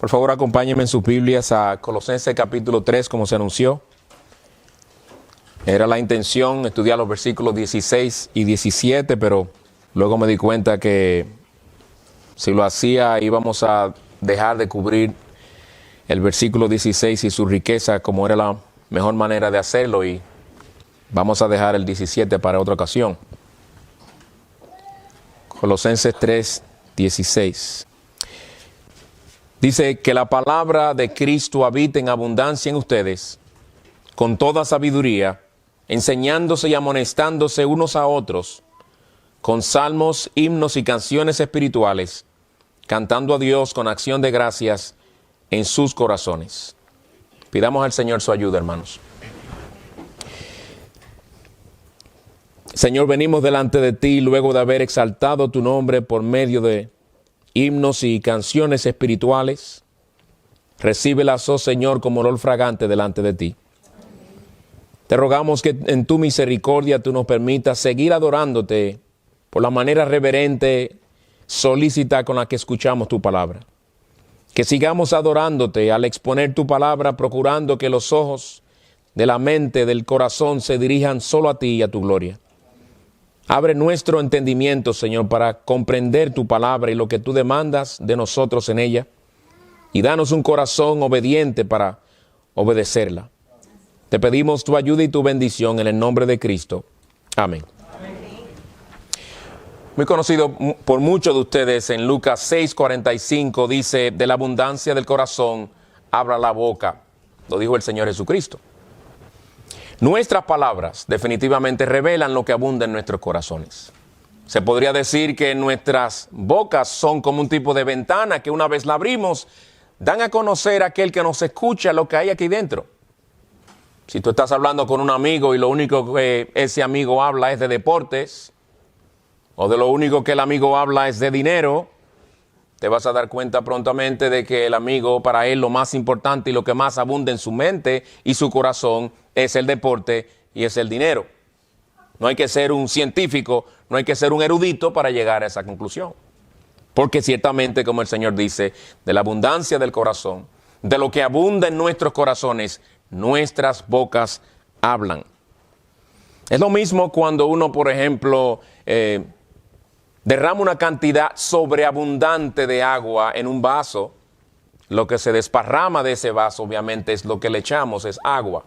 Por favor, acompáñenme en sus Biblias a Colosenses capítulo 3, como se anunció. Era la intención estudiar los versículos 16 y 17, pero luego me di cuenta que si lo hacía íbamos a dejar de cubrir el versículo 16 y su riqueza, como era la mejor manera de hacerlo, y vamos a dejar el 17 para otra ocasión. Colosenses 3, 16. Dice que la palabra de Cristo habite en abundancia en ustedes, con toda sabiduría, enseñándose y amonestándose unos a otros, con salmos, himnos y canciones espirituales, cantando a Dios con acción de gracias en sus corazones. Pidamos al Señor su ayuda, hermanos. Señor, venimos delante de ti luego de haber exaltado tu nombre por medio de himnos y canciones espirituales. Recíbelas, oh Señor, como olor fragante delante de ti. Te rogamos que en tu misericordia tú nos permitas seguir adorándote por la manera reverente, solícita con la que escuchamos tu palabra. Que sigamos adorándote al exponer tu palabra, procurando que los ojos de la mente, del corazón, se dirijan solo a ti y a tu gloria. Abre nuestro entendimiento, Señor, para comprender tu palabra y lo que tú demandas de nosotros en ella. Y danos un corazón obediente para obedecerla. Te pedimos tu ayuda y tu bendición en el nombre de Cristo. Amén. Muy conocido por muchos de ustedes en Lucas 6:45 dice, de la abundancia del corazón habla la boca. Lo dijo el Señor Jesucristo. Nuestras palabras definitivamente revelan lo que abunda en nuestros corazones. Se podría decir que nuestras bocas son como un tipo de ventana que una vez la abrimos, dan a conocer a aquel que nos escucha lo que hay aquí dentro. Si tú estás hablando con un amigo y lo único que ese amigo habla es de deportes, o de lo único que el amigo habla es de dinero, te vas a dar cuenta prontamente de que el amigo, para él, lo más importante y lo que más abunda en su mente y su corazón es el deporte y es el dinero. No hay que ser un científico, no hay que ser un erudito para llegar a esa conclusión. Porque ciertamente, como el Señor dice, de la abundancia del corazón, de lo que abunda en nuestros corazones, nuestras bocas hablan. Es lo mismo cuando uno, por ejemplo, derrama una cantidad sobreabundante de agua en un vaso. Lo que se desparrama de ese vaso, obviamente, es lo que le echamos, es agua.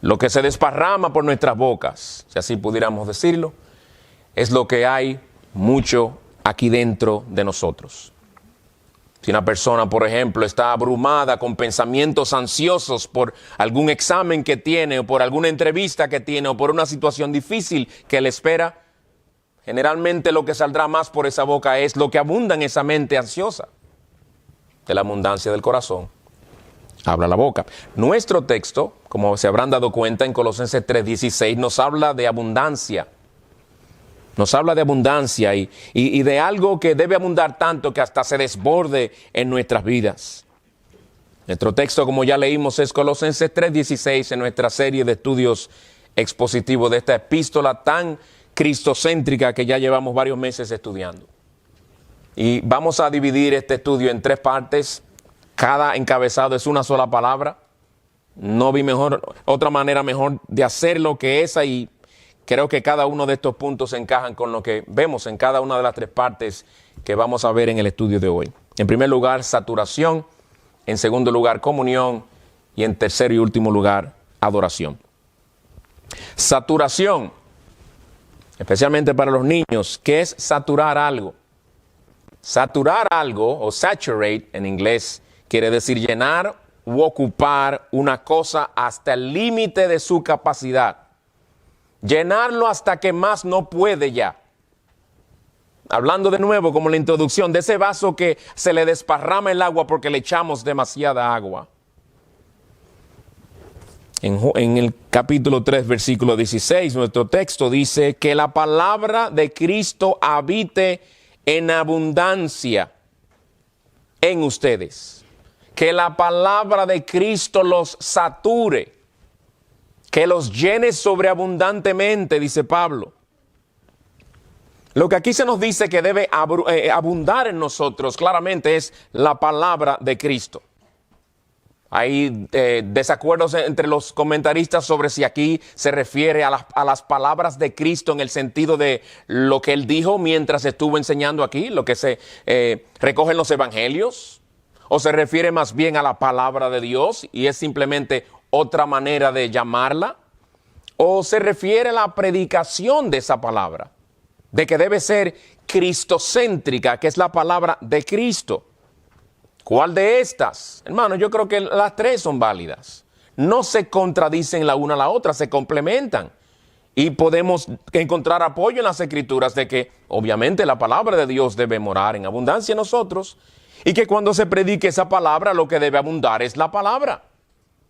Lo que se desparrama por nuestras bocas, si así pudiéramos decirlo, es lo que hay mucho aquí dentro de nosotros. Si una persona, por ejemplo, está abrumada con pensamientos ansiosos por algún examen que tiene, o por alguna entrevista que tiene, o por una situación difícil que le espera, generalmente lo que saldrá más por esa boca es lo que abunda en esa mente ansiosa. De la abundancia del corazón habla la boca. Nuestro texto, como se habrán dado cuenta en Colosenses 3:16, nos habla de abundancia. Nos habla de abundancia y de algo que debe abundar tanto que hasta se desborde en nuestras vidas. Nuestro texto, como ya leímos, es Colosenses 3:16 en nuestra serie de estudios expositivos de esta epístola tan cristocéntrica que ya llevamos varios meses estudiando. Y vamos a dividir este estudio en 3 partes. Cada encabezado es una sola palabra. No vi otra manera mejor de hacerlo que esa, y creo que cada uno de estos puntos encajan con lo que vemos en cada una de las 3 partes que vamos a ver en el estudio de hoy. En primer lugar, saturación. En segundo lugar, comunión. Y en tercer y último lugar, adoración. Saturación, especialmente para los niños. ¿Qué es saturar algo? Saturar algo, o saturate en inglés, quiere decir llenar u ocupar una cosa hasta el límite de su capacidad. Llenarlo hasta que más no puede ya. Hablando de nuevo, como la introducción, de ese vaso que se le desparrama el agua porque le echamos demasiada agua. En el capítulo 3, versículo 16, nuestro texto dice que la palabra de Cristo habite en abundancia en ustedes. Que la palabra de Cristo los sature, que los llene sobreabundantemente, dice Pablo. Lo que aquí se nos dice que debe abundar en nosotros claramente es la palabra de Cristo. Hay desacuerdos entre los comentaristas sobre si aquí se refiere a las palabras de Cristo en el sentido de lo que Él dijo mientras estuvo enseñando aquí, lo que se recoge en los evangelios, o se refiere más bien a la palabra de Dios y es simplemente otra manera de llamarla, o se refiere a la predicación de esa palabra, de que debe ser cristocéntrica, que es la palabra de Cristo. ¿Cuál de estas? Hermano, yo creo que las tres son válidas. No se contradicen la una a la otra, se complementan. Y podemos encontrar apoyo en las Escrituras de que, obviamente, la palabra de Dios debe morar en abundancia en nosotros y que cuando se predique esa palabra, lo que debe abundar es la palabra.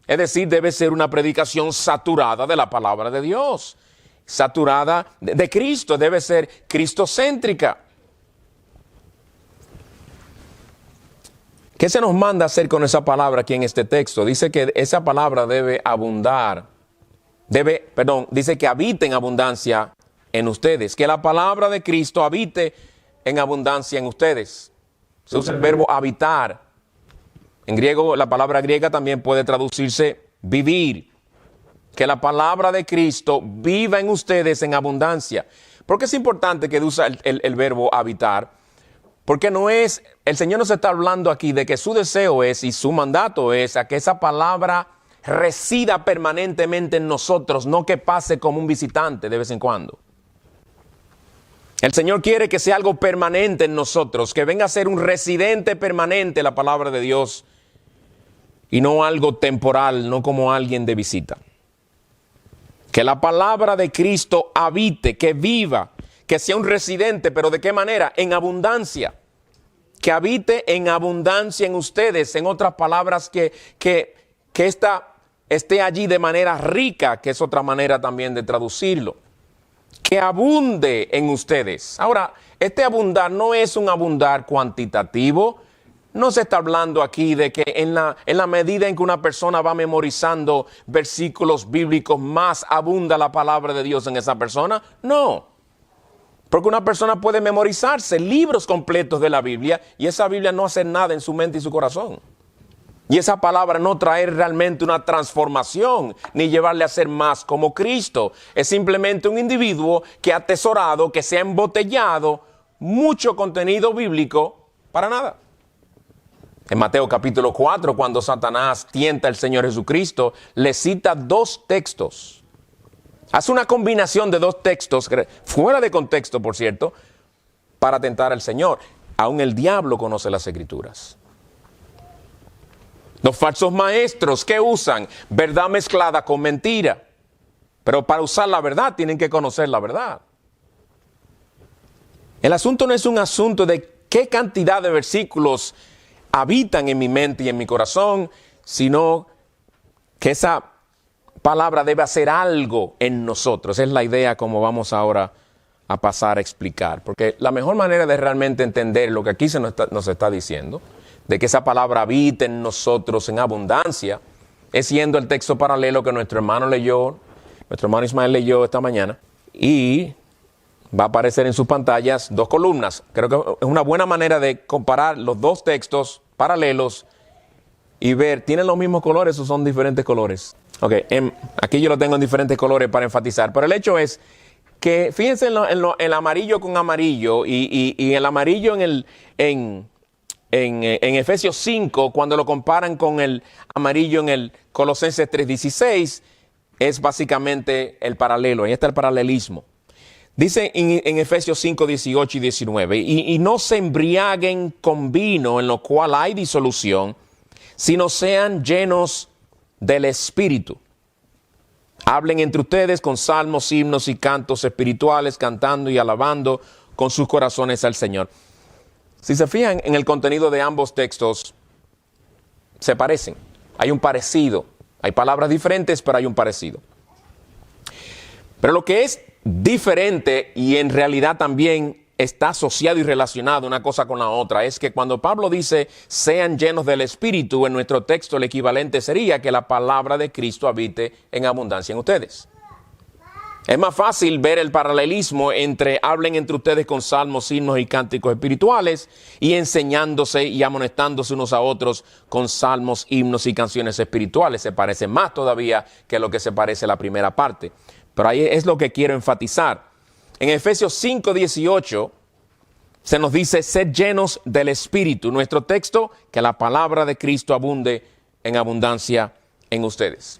Es decir, debe ser una predicación saturada de la palabra de Dios, saturada de Cristo, debe ser cristocéntrica. ¿Qué se nos manda hacer con esa palabra aquí en este texto? Dice que esa palabra debe abundar, dice que habite en abundancia en ustedes, que la palabra de Cristo habite en abundancia en ustedes. Se usa el verbo habitar. En griego, la palabra griega también puede traducirse vivir. Que la palabra de Cristo viva en ustedes en abundancia. ¿Por qué es importante que usa el verbo habitar? Porque el Señor nos está hablando aquí de que su deseo es y su mandato es a que esa palabra resida permanentemente en nosotros, no que pase como un visitante de vez en cuando. El Señor quiere que sea algo permanente en nosotros, que venga a ser un residente permanente la palabra de Dios y no algo temporal, no como alguien de visita. Que la palabra de Cristo habite, que viva, que sea un residente, pero ¿de qué manera? En abundancia. Que habite en abundancia en ustedes. En otras palabras, que esta esté allí de manera rica, que es otra manera también de traducirlo. Que abunde en ustedes. Ahora, este abundar no es un abundar cuantitativo. No se está hablando aquí de que en la medida en que una persona va memorizando versículos bíblicos, más abunda la palabra de Dios en esa persona. No. Porque una persona puede memorizarse libros completos de la Biblia y esa Biblia no hacer nada en su mente y su corazón. Y esa palabra no traer realmente una transformación ni llevarle a ser más como Cristo. Es simplemente un individuo que ha atesorado, que se ha embotellado mucho contenido bíblico para nada. En Mateo capítulo 4, cuando Satanás tienta al Señor Jesucristo, le cita dos textos. Hace una combinación de dos textos, fuera de contexto, por cierto, para tentar al Señor. Aún el diablo conoce las Escrituras. Los falsos maestros, ¿qué usan? Verdad mezclada con mentira. Pero para usar la verdad tienen que conocer la verdad. El asunto no es un asunto de qué cantidad de versículos habitan en mi mente y en mi corazón, sino que esa palabra debe hacer algo en nosotros. Es la idea como vamos ahora a pasar a explicar. Porque la mejor manera de realmente entender lo que aquí nos está diciendo, de que esa palabra habite en nosotros en abundancia, es yendo el texto paralelo que nuestro hermano Ismael leyó esta mañana, y va a aparecer en sus pantallas dos columnas. Creo que es una buena manera de comparar los dos textos paralelos y ver, ¿tienen los mismos colores o son diferentes colores? Ok, aquí yo lo tengo en diferentes colores para enfatizar, pero el hecho es que fíjense en el amarillo con amarillo y el amarillo en Efesios 5, cuando lo comparan con el amarillo en el Colosenses 3:16, es básicamente el paralelo, ahí está el paralelismo. Dice en Efesios 5, 18 y 19, y no se embriaguen con vino en lo cual hay disolución, sino sean llenos del Espíritu. Hablen entre ustedes con salmos, himnos y cantos espirituales, cantando y alabando con sus corazones al Señor. Si se fijan en el contenido de ambos textos, se parecen. Hay un parecido. Hay palabras diferentes, pero hay un parecido. Pero lo que es diferente y en realidad también está asociado y relacionado una cosa con la otra, es que cuando Pablo dice sean llenos del Espíritu, en nuestro texto el equivalente sería que la palabra de Cristo habite en abundancia en ustedes. Es más fácil ver el paralelismo entre hablen entre ustedes con salmos, himnos y cánticos espirituales y enseñándose y amonestándose unos a otros con salmos, himnos y canciones espirituales. Se parece más todavía que lo que se parece a la primera parte. Pero ahí es lo que quiero enfatizar. En Efesios 5:18 se nos dice, sed llenos del Espíritu. Nuestro texto, que la palabra de Cristo abunde en abundancia en ustedes.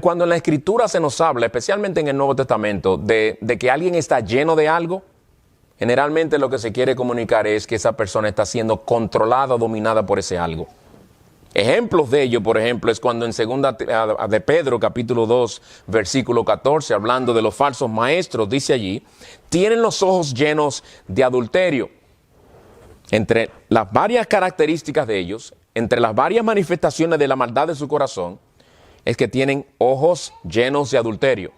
Cuando en la Escritura se nos habla, especialmente en el Nuevo Testamento, de que alguien está lleno de algo, generalmente lo que se quiere comunicar es que esa persona está siendo controlada o dominada por ese algo. Ejemplos de ello, por ejemplo, es cuando en segunda de Pedro, capítulo 2, versículo 14, hablando de los falsos maestros, dice allí, tienen los ojos llenos de adulterio. Entre las varias características de ellos, entre las varias manifestaciones de la maldad de su corazón, es que tienen ojos llenos de adulterio.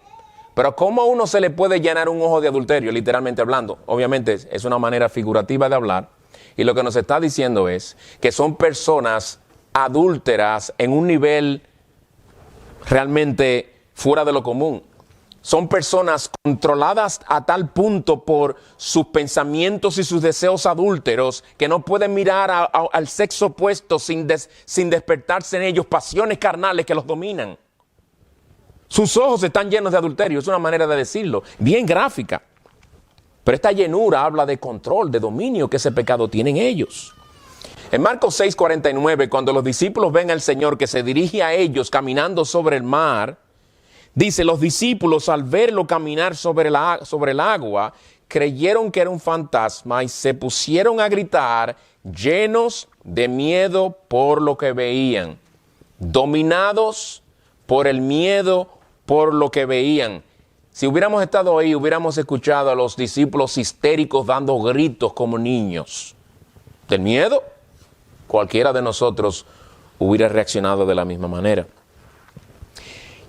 Pero ¿cómo a uno se le puede llenar un ojo de adulterio, literalmente hablando? Obviamente es una manera figurativa de hablar. Y lo que nos está diciendo es que son personas adúlteras en un nivel realmente fuera de lo común. Son personas controladas a tal punto por sus pensamientos y sus deseos adúlteros que no pueden mirar al sexo opuesto sin despertarse en ellos pasiones carnales que los dominan. Sus ojos están llenos de adulterio, es una manera de decirlo, bien gráfica. Pero esta llenura habla de control, de dominio que ese pecado tiene en ellos. En Marcos 6:49, cuando los discípulos ven al Señor que se dirige a ellos caminando sobre el mar, dice, los discípulos al verlo caminar sobre el agua, creyeron que era un fantasma y se pusieron a gritar llenos de miedo por lo que veían, dominados por el miedo por lo que veían. Si hubiéramos estado ahí, hubiéramos escuchado a los discípulos histéricos dando gritos como niños. ¿Del miedo? Cualquiera de nosotros hubiera reaccionado de la misma manera.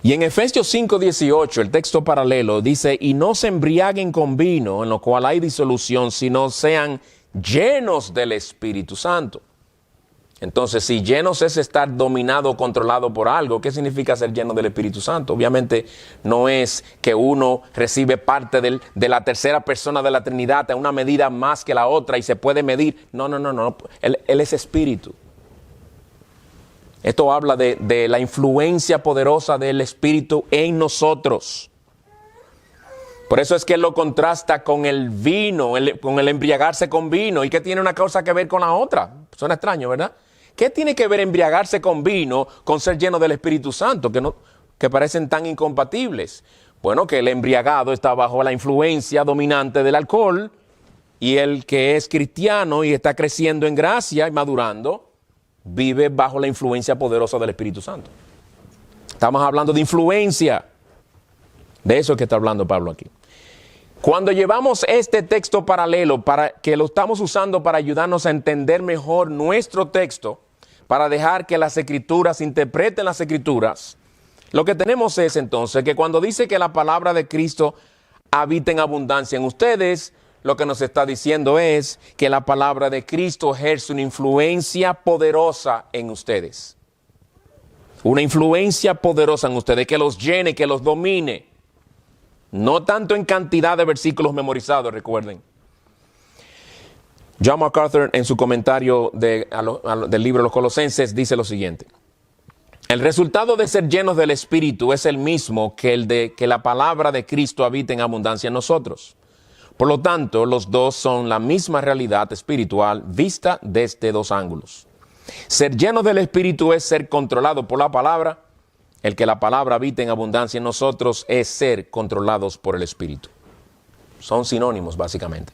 Y en Efesios 5:18, el texto paralelo dice, y no se embriaguen con vino, en lo cual hay disolución, sino sean llenos del Espíritu Santo. Entonces, si llenos es estar dominado o controlado por algo, ¿qué significa ser lleno del Espíritu Santo? Obviamente no es que uno recibe parte de la tercera persona de la Trinidad a una medida más que la otra y se puede medir. No. Él es Espíritu. Esto habla de la influencia poderosa del Espíritu en nosotros. Por eso es que él lo contrasta con el vino, con el embriagarse con vino. ¿Y qué tiene una cosa que ver con la otra? Suena extraño, ¿verdad? ¿Qué tiene que ver embriagarse con vino con ser lleno del Espíritu Santo, que parecen tan incompatibles? Bueno, que el embriagado está bajo la influencia dominante del alcohol y el que es cristiano y está creciendo en gracia y madurando, vive bajo la influencia poderosa del Espíritu Santo. Estamos hablando de influencia. De eso es que está hablando Pablo aquí. Cuando llevamos este texto paralelo, que lo estamos usando para ayudarnos a entender mejor nuestro texto, para dejar que las Escrituras interpreten las Escrituras, lo que tenemos es entonces que cuando dice que la palabra de Cristo habita en abundancia en ustedes, lo que nos está diciendo es que la palabra de Cristo ejerce una influencia poderosa en ustedes. Una influencia poderosa en ustedes que los llene, que los domine. No tanto en cantidad de versículos memorizados, recuerden. John MacArthur, en su comentario del libro de los Colosenses, dice lo siguiente. El resultado de ser llenos del Espíritu es el mismo que el de que la palabra de Cristo habite en abundancia en nosotros. Por lo tanto, los dos son la misma realidad espiritual vista desde dos ángulos. Ser llenos del Espíritu es ser controlado por la palabra. El que la palabra habite en abundancia en nosotros es ser controlados por el Espíritu. Son sinónimos, básicamente.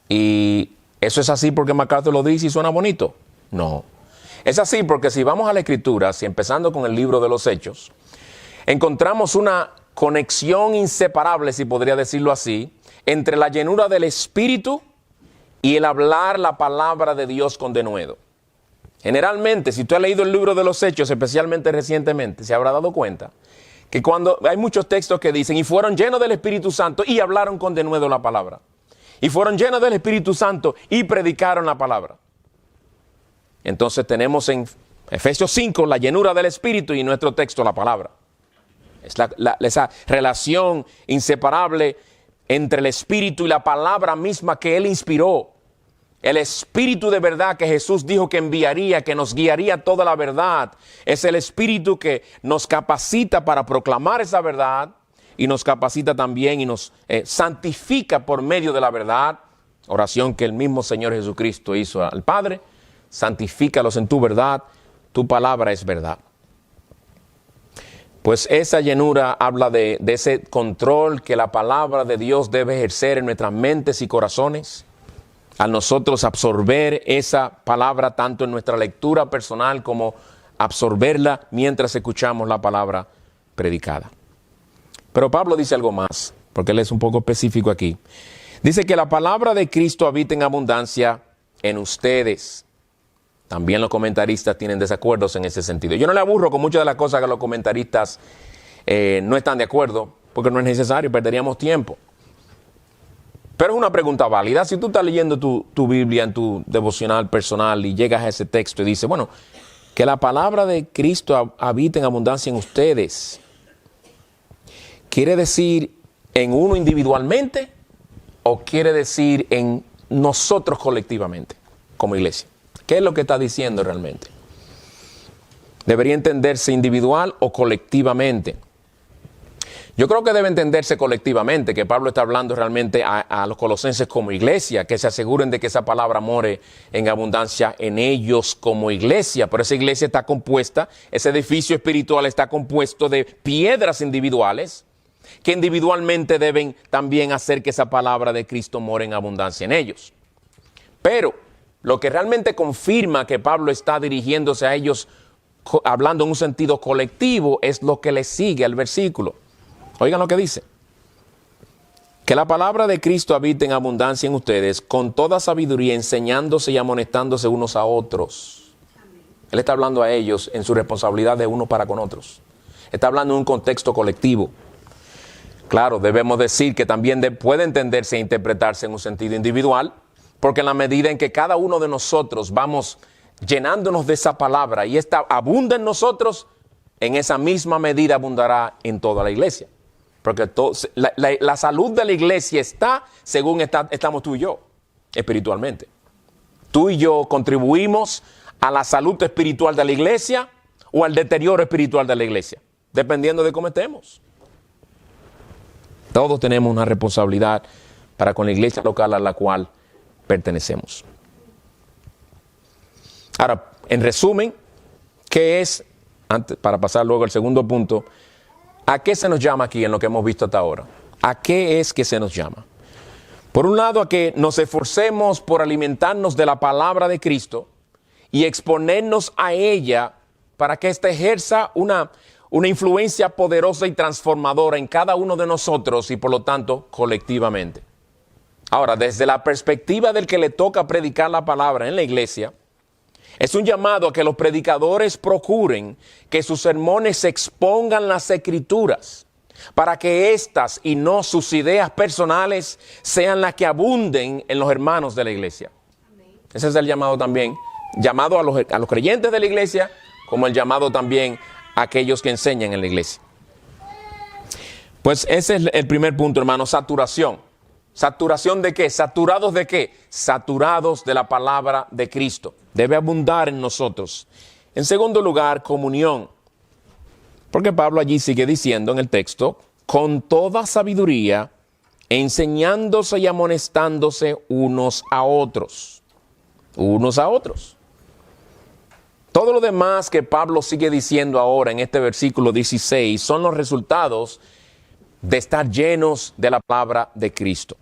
¿Y eso es así porque MacArthur lo dice y suena bonito? No. Es así porque si vamos a la Escritura, si empezando con el libro de los Hechos, encontramos una conexión inseparable, si podría decirlo así, entre la llenura del Espíritu y el hablar la palabra de Dios con denuedo. Generalmente, si tú has leído el libro de los Hechos, especialmente recientemente, se habrá dado cuenta que cuando hay muchos textos que dicen, y fueron llenos del Espíritu Santo y hablaron con denuedo la palabra. Y fueron llenos del Espíritu Santo y predicaron la palabra. Entonces tenemos en Efesios 5 la llenura del Espíritu y en nuestro texto la palabra. Es esa relación inseparable entre el Espíritu y la palabra misma que Él inspiró. El Espíritu de verdad que Jesús dijo que enviaría, que nos guiaría toda la verdad. Es el Espíritu que nos capacita para proclamar esa verdad y nos capacita también y nos santifica por medio de la verdad. Oración que el mismo Señor Jesucristo hizo al Padre. Santifícalos en tu verdad, tu palabra es verdad. Pues esa llenura habla de ese control que la palabra de Dios debe ejercer en nuestras mentes y corazones. Al nosotros absorber esa palabra tanto en nuestra lectura personal como absorberla mientras escuchamos la palabra predicada. Pero Pablo dice algo más, porque él es un poco específico aquí. Dice que la palabra de Cristo habita en abundancia en ustedes. También los comentaristas tienen desacuerdos en ese sentido. Yo no le aburro con muchas de las cosas que los comentaristas no están de acuerdo, porque no es necesario, perderíamos tiempo. Pero es una pregunta válida. Si tú estás leyendo tu Biblia en tu devocional personal y llegas a ese texto y dices, bueno, que la palabra de Cristo habita en abundancia en ustedes, ¿quiere decir en uno individualmente o quiere decir en nosotros colectivamente como iglesia? ¿Qué es lo que está diciendo realmente? ¿Debería entenderse individual o colectivamente? Yo creo que debe entenderse colectivamente, que Pablo está hablando realmente a los colosenses como iglesia, que se aseguren de que esa palabra more en abundancia en ellos como iglesia. Pero esa iglesia está compuesta, ese edificio espiritual está compuesto de piedras individuales, que individualmente deben también hacer que esa palabra de Cristo more en abundancia en ellos. Pero lo que realmente confirma que Pablo está dirigiéndose a ellos hablando en un sentido colectivo es lo que le sigue al versículo. Oigan lo que dice. Que la palabra de Cristo habite en abundancia en ustedes, con toda sabiduría, enseñándose y amonestándose unos a otros. Él está hablando a ellos en su responsabilidad de uno para con otros. Está hablando en un contexto colectivo. Claro, debemos decir que también puede entenderse e interpretarse en un sentido individual, porque en la medida en que cada uno de nosotros vamos llenándonos de esa palabra y esta abunda en nosotros, en esa misma medida abundará en toda la iglesia. Porque la salud de la iglesia está según estamos tú y yo, espiritualmente. Tú y yo contribuimos a la salud espiritual de la iglesia o al deterioro espiritual de la iglesia, dependiendo de cómo estemos. Todos tenemos una responsabilidad para con la iglesia local a la cual pertenecemos. Ahora, en resumen, ¿qué es, para pasar luego al segundo punto, a qué se nos llama aquí en lo que hemos visto hasta ahora? ¿A qué es que se nos llama? Por un lado, a que nos esforcemos por alimentarnos de la palabra de Cristo y exponernos a ella para que ésta ejerza una influencia poderosa y transformadora en cada uno de nosotros y por lo tanto colectivamente. Ahora, desde la perspectiva del que le toca predicar la palabra en la iglesia, es un llamado a que los predicadores procuren que sus sermones expongan las escrituras para que éstas y no sus ideas personales sean las que abunden en los hermanos de la iglesia. Amén. Ese es el llamado también, llamado a los creyentes de la iglesia, como el llamado también a aquellos que enseñan en la iglesia. Pues ese es el primer punto, hermano, saturación. ¿Saturación de qué? ¿Saturados de qué? Saturados de la palabra de Cristo. Debe abundar en nosotros. En segundo lugar, comunión. Porque Pablo allí sigue diciendo en el texto, con toda sabiduría, enseñándose y amonestándose unos a otros. Unos a otros. Todo lo demás que Pablo sigue diciendo ahora en este versículo 16 son los resultados de estar llenos de la palabra de Cristo.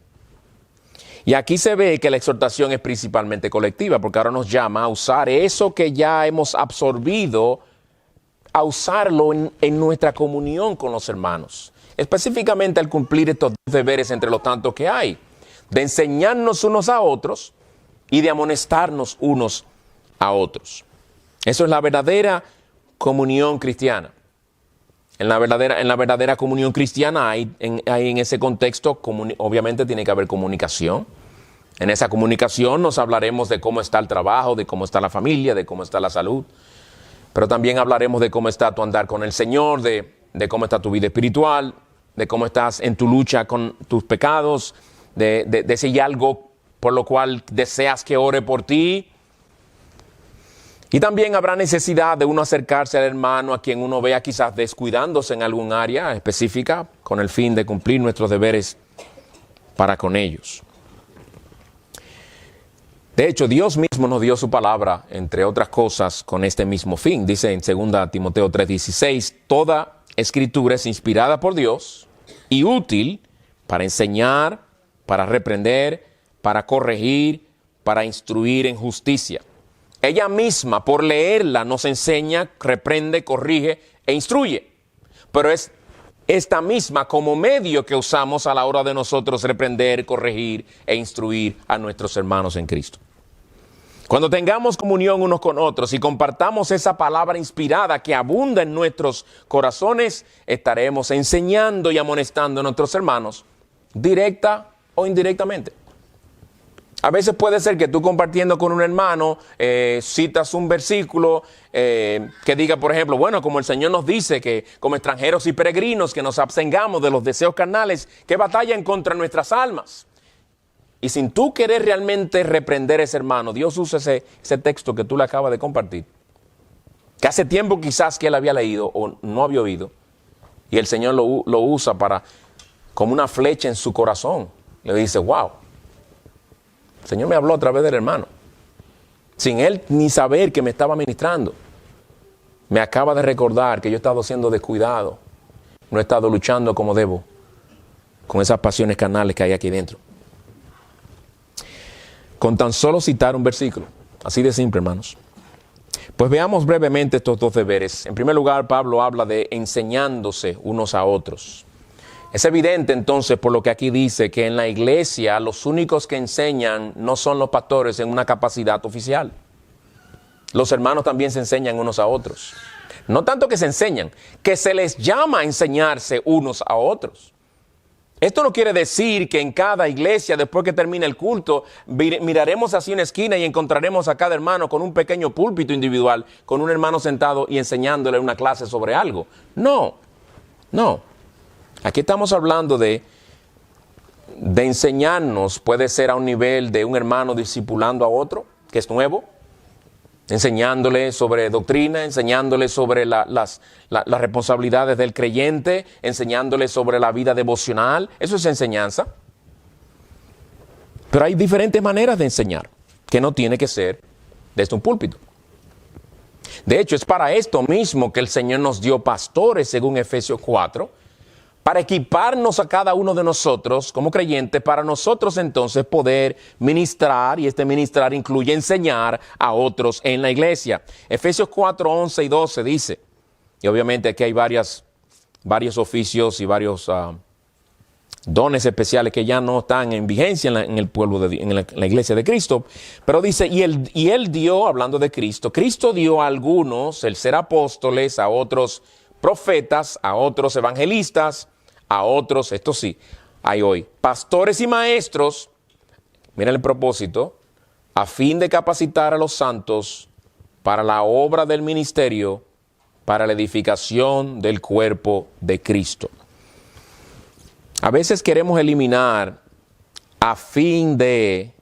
Y aquí se ve que la exhortación es principalmente colectiva, porque ahora nos llama a usar eso que ya hemos absorbido, a usarlo en nuestra comunión con los hermanos. Específicamente al cumplir estos deberes entre los tantos que hay, de enseñarnos unos a otros y de amonestarnos unos a otros. Eso es la verdadera comunión cristiana. En la verdadera comunión cristiana hay en ese contexto, obviamente tiene que haber comunicación. En esa comunicación nos hablaremos de cómo está el trabajo, de cómo está la familia, de cómo está la salud. Pero también hablaremos de cómo está tu andar con el Señor, de de cómo está tu vida espiritual, de cómo estás en tu lucha con tus pecados, de si hay algo por lo cual deseas que ore por ti. Y también habrá necesidad de uno acercarse al hermano a quien uno vea quizás descuidándose en algún área específica con el fin de cumplir nuestros deberes para con ellos. De hecho, Dios mismo nos dio su palabra, entre otras cosas, con este mismo fin. Dice en 2 Timoteo 3:16, toda escritura es inspirada por Dios y útil para enseñar, para reprender, para corregir, para instruir en justicia. Ella misma, por leerla, nos enseña, reprende, corrige e instruye. Pero es esta misma como medio que usamos a la hora de nosotros reprender, corregir e instruir a nuestros hermanos en Cristo. Cuando tengamos comunión unos con otros y compartamos esa palabra inspirada que abunda en nuestros corazones, estaremos enseñando y amonestando a nuestros hermanos, directa o indirectamente. A veces puede ser que tú compartiendo con un hermano citas un versículo que diga, por ejemplo, bueno, como el Señor nos dice que como extranjeros y peregrinos que nos abstengamos de los deseos carnales que batallan contra nuestras almas. Y sin tú querer realmente reprender a ese hermano, Dios usa ese texto que tú le acabas de compartir, que hace tiempo quizás que él había leído o no había oído, y el Señor lo usa como una flecha en su corazón. Le dice, wow. El Señor me habló a través del hermano, sin él ni saber que me estaba ministrando. Me acaba de recordar que yo he estado siendo descuidado, no he estado luchando como debo, con esas pasiones carnales que hay aquí dentro. Con tan solo citar un versículo, así de simple, hermanos. Pues veamos brevemente estos dos deberes. En primer lugar, Pablo habla de enseñándose unos a otros. Es evidente entonces por lo que aquí dice que en la iglesia los únicos que enseñan no son los pastores en una capacidad oficial. Los hermanos también se enseñan unos a otros. No tanto que se enseñan, que se les llama a enseñarse unos a otros. Esto no quiere decir que en cada iglesia, después que termine el culto, miraremos hacia una esquina y encontraremos a cada hermano con un pequeño púlpito individual, con un hermano sentado y enseñándole una clase sobre algo. No. Aquí estamos hablando de enseñarnos, puede ser a un nivel de un hermano discipulando a otro, que es nuevo, enseñándole sobre doctrina, enseñándole sobre las responsabilidades del creyente, enseñándole sobre la vida devocional. Eso es enseñanza. Pero hay diferentes maneras de enseñar, que no tiene que ser desde un púlpito. De hecho, es para esto mismo que el Señor nos dio pastores, según Efesios 4, para equiparnos a cada uno de nosotros como creyentes, para nosotros entonces poder ministrar, y este ministrar incluye enseñar a otros en la iglesia. Efesios 4, 11 y 12 dice, y obviamente aquí hay varios oficios y varios dones especiales que ya no están en vigencia en el pueblo en la iglesia de Cristo, pero dice, y él dio, hablando de Cristo dio a algunos el ser apóstoles, a otros profetas, a otros evangelistas, a otros, esto sí, hay hoy, pastores y maestros, miren el propósito, a fin de capacitar a los santos para la obra del ministerio, para la edificación del cuerpo de Cristo. A veces queremos eliminar a fin de,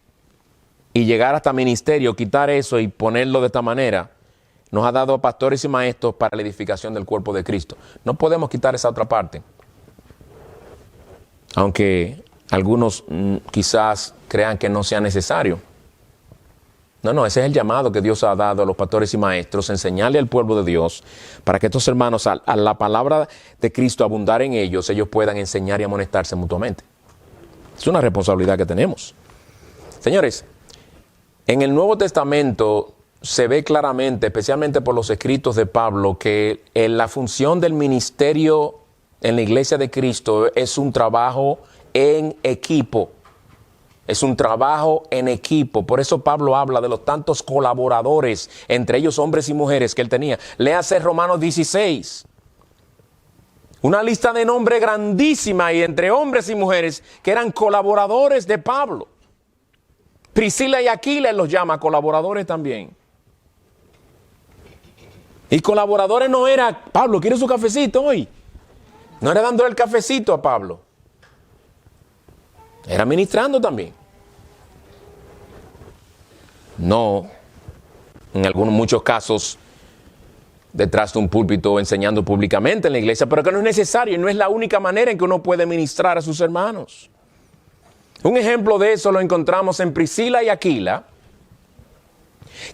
y llegar hasta ministerio, quitar eso y ponerlo de esta manera. Nos ha dado pastores y maestros para la edificación del cuerpo de Cristo. No podemos quitar esa otra parte. Aunque algunos quizás crean que no sea necesario. No, ese es el llamado que Dios ha dado a los pastores y maestros, enseñarle al pueblo de Dios, para que estos hermanos, a la palabra de Cristo abundar en ellos puedan enseñar y amonestarse mutuamente. Es una responsabilidad que tenemos. Señores, en el Nuevo Testamento se ve claramente, especialmente por los escritos de Pablo, que la función del ministerio en la iglesia de Cristo es un trabajo en equipo. Es un trabajo en equipo. Por eso Pablo habla de los tantos colaboradores, entre ellos hombres y mujeres que él tenía. Léase Romanos 16. Una lista de nombres grandísima y entre hombres y mujeres que eran colaboradores de Pablo. Priscila y Aquila los llama colaboradores también. Y colaboradores no era, Pablo, ¿quiere su cafecito hoy? No era dándole el cafecito a Pablo. Era ministrando también. No, en muchos casos, detrás de un púlpito enseñando públicamente en la iglesia, pero que no es necesario y no es la única manera en que uno puede ministrar a sus hermanos. Un ejemplo de eso lo encontramos en Priscila y Aquila,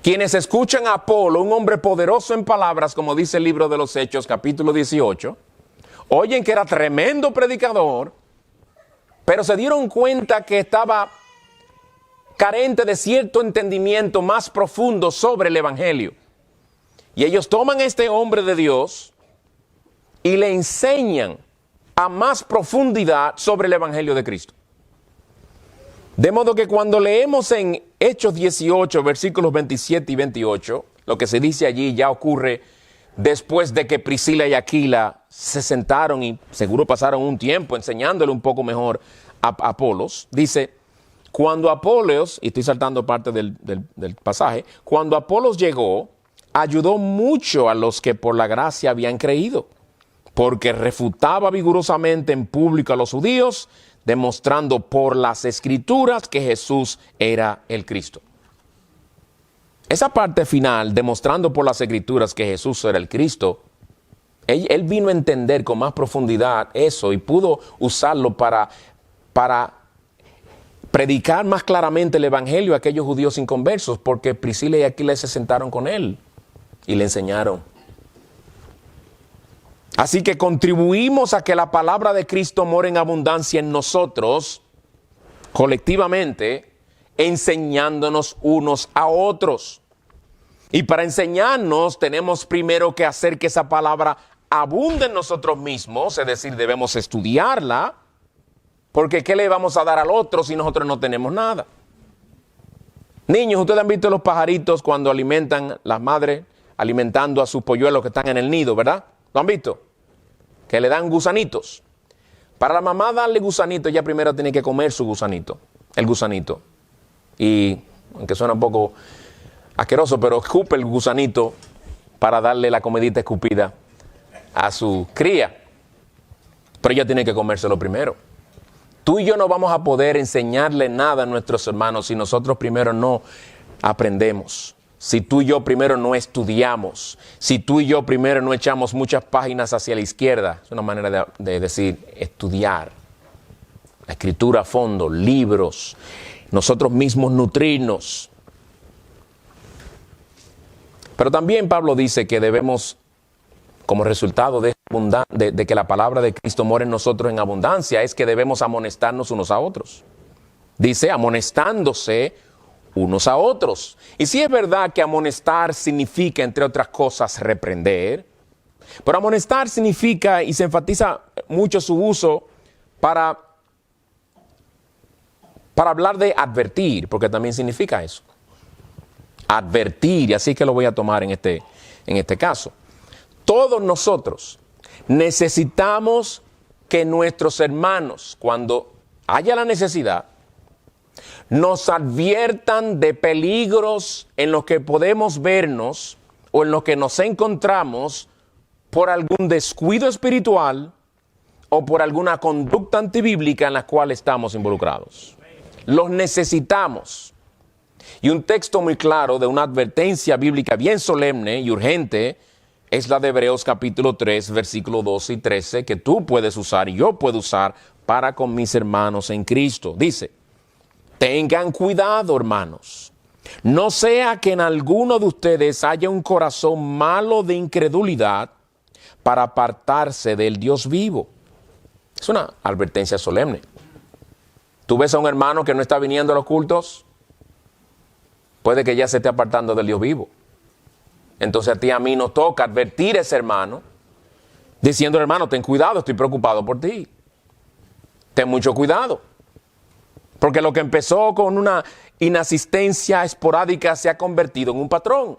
quienes escuchan a Apolo, un hombre poderoso en palabras, como dice el libro de los Hechos, capítulo 18, oyen que era tremendo predicador, pero se dieron cuenta que estaba carente de cierto entendimiento más profundo sobre el evangelio. Y ellos toman a este hombre de Dios y le enseñan a más profundidad sobre el evangelio de Cristo. De modo que cuando leemos en Hechos 18, versículos 27 y 28, lo que se dice allí ya ocurre después de que Priscila y Aquila se sentaron y seguro pasaron un tiempo enseñándole un poco mejor a Apolos. Dice, cuando Apolos, y estoy saltando parte del pasaje, cuando Apolos llegó, ayudó mucho a los que por la gracia habían creído, porque refutaba vigorosamente en público a los judíos, demostrando por las Escrituras que Jesús era el Cristo. Esa parte final, demostrando por las Escrituras que Jesús era el Cristo, él vino a entender con más profundidad eso y pudo usarlo para predicar más claramente el evangelio a aquellos judíos inconversos, porque Priscila y Aquila se sentaron con él y le enseñaron. Así que contribuimos a que la palabra de Cristo more en abundancia en nosotros, colectivamente, enseñándonos unos a otros. Y para enseñarnos tenemos primero que hacer que esa palabra abunde en nosotros mismos, es decir, debemos estudiarla, porque ¿qué le vamos a dar al otro si nosotros no tenemos nada? Niños, ustedes han visto los pajaritos cuando alimentan, las madres alimentando a sus polluelos que están en el nido, ¿verdad? ¿Lo han visto? Que le dan gusanitos. Para la mamá darle gusanito, ella primero tiene que comer su gusanito, el gusanito. Y, aunque suena un poco asqueroso, pero escupe el gusanito para darle la comidita escupida a su cría. Pero ella tiene que comérselo primero. Tú y yo no vamos a poder enseñarle nada a nuestros hermanos si nosotros primero no aprendemos. Si tú y yo primero no estudiamos, si tú y yo primero no echamos muchas páginas hacia la izquierda, es una manera de decir estudiar, la escritura a fondo, libros, nosotros mismos nutrirnos. Pero también Pablo dice que debemos, como resultado de que la palabra de Cristo mora en nosotros en abundancia, es que debemos amonestarnos unos a otros. Dice, amonestándose unos a otros. Y sí es verdad que amonestar significa, entre otras cosas, reprender, pero amonestar significa, y se enfatiza mucho su uso para hablar de advertir, porque también significa eso. Advertir, y así que lo voy a tomar en este caso. Todos nosotros necesitamos que nuestros hermanos, cuando haya la necesidad, nos adviertan de peligros en los que podemos vernos o en los que nos encontramos por algún descuido espiritual o por alguna conducta antibíblica en la cual estamos involucrados. Los necesitamos. Y un texto muy claro de una advertencia bíblica bien solemne y urgente es la de Hebreos capítulo 3, versículos 12 y 13, que tú puedes usar y yo puedo usar para con mis hermanos en Cristo. Dice, tengan cuidado, hermanos, no sea que en alguno de ustedes haya un corazón malo de incredulidad para apartarse del Dios vivo. Es una advertencia solemne. Tú ves a un hermano que no está viniendo a los cultos, puede que ya se esté apartando del Dios vivo. Entonces a ti y a mí nos toca advertir a ese hermano, diciendo, hermano, ten cuidado, estoy preocupado por ti. Ten mucho cuidado. Porque lo que empezó con una inasistencia esporádica se ha convertido en un patrón.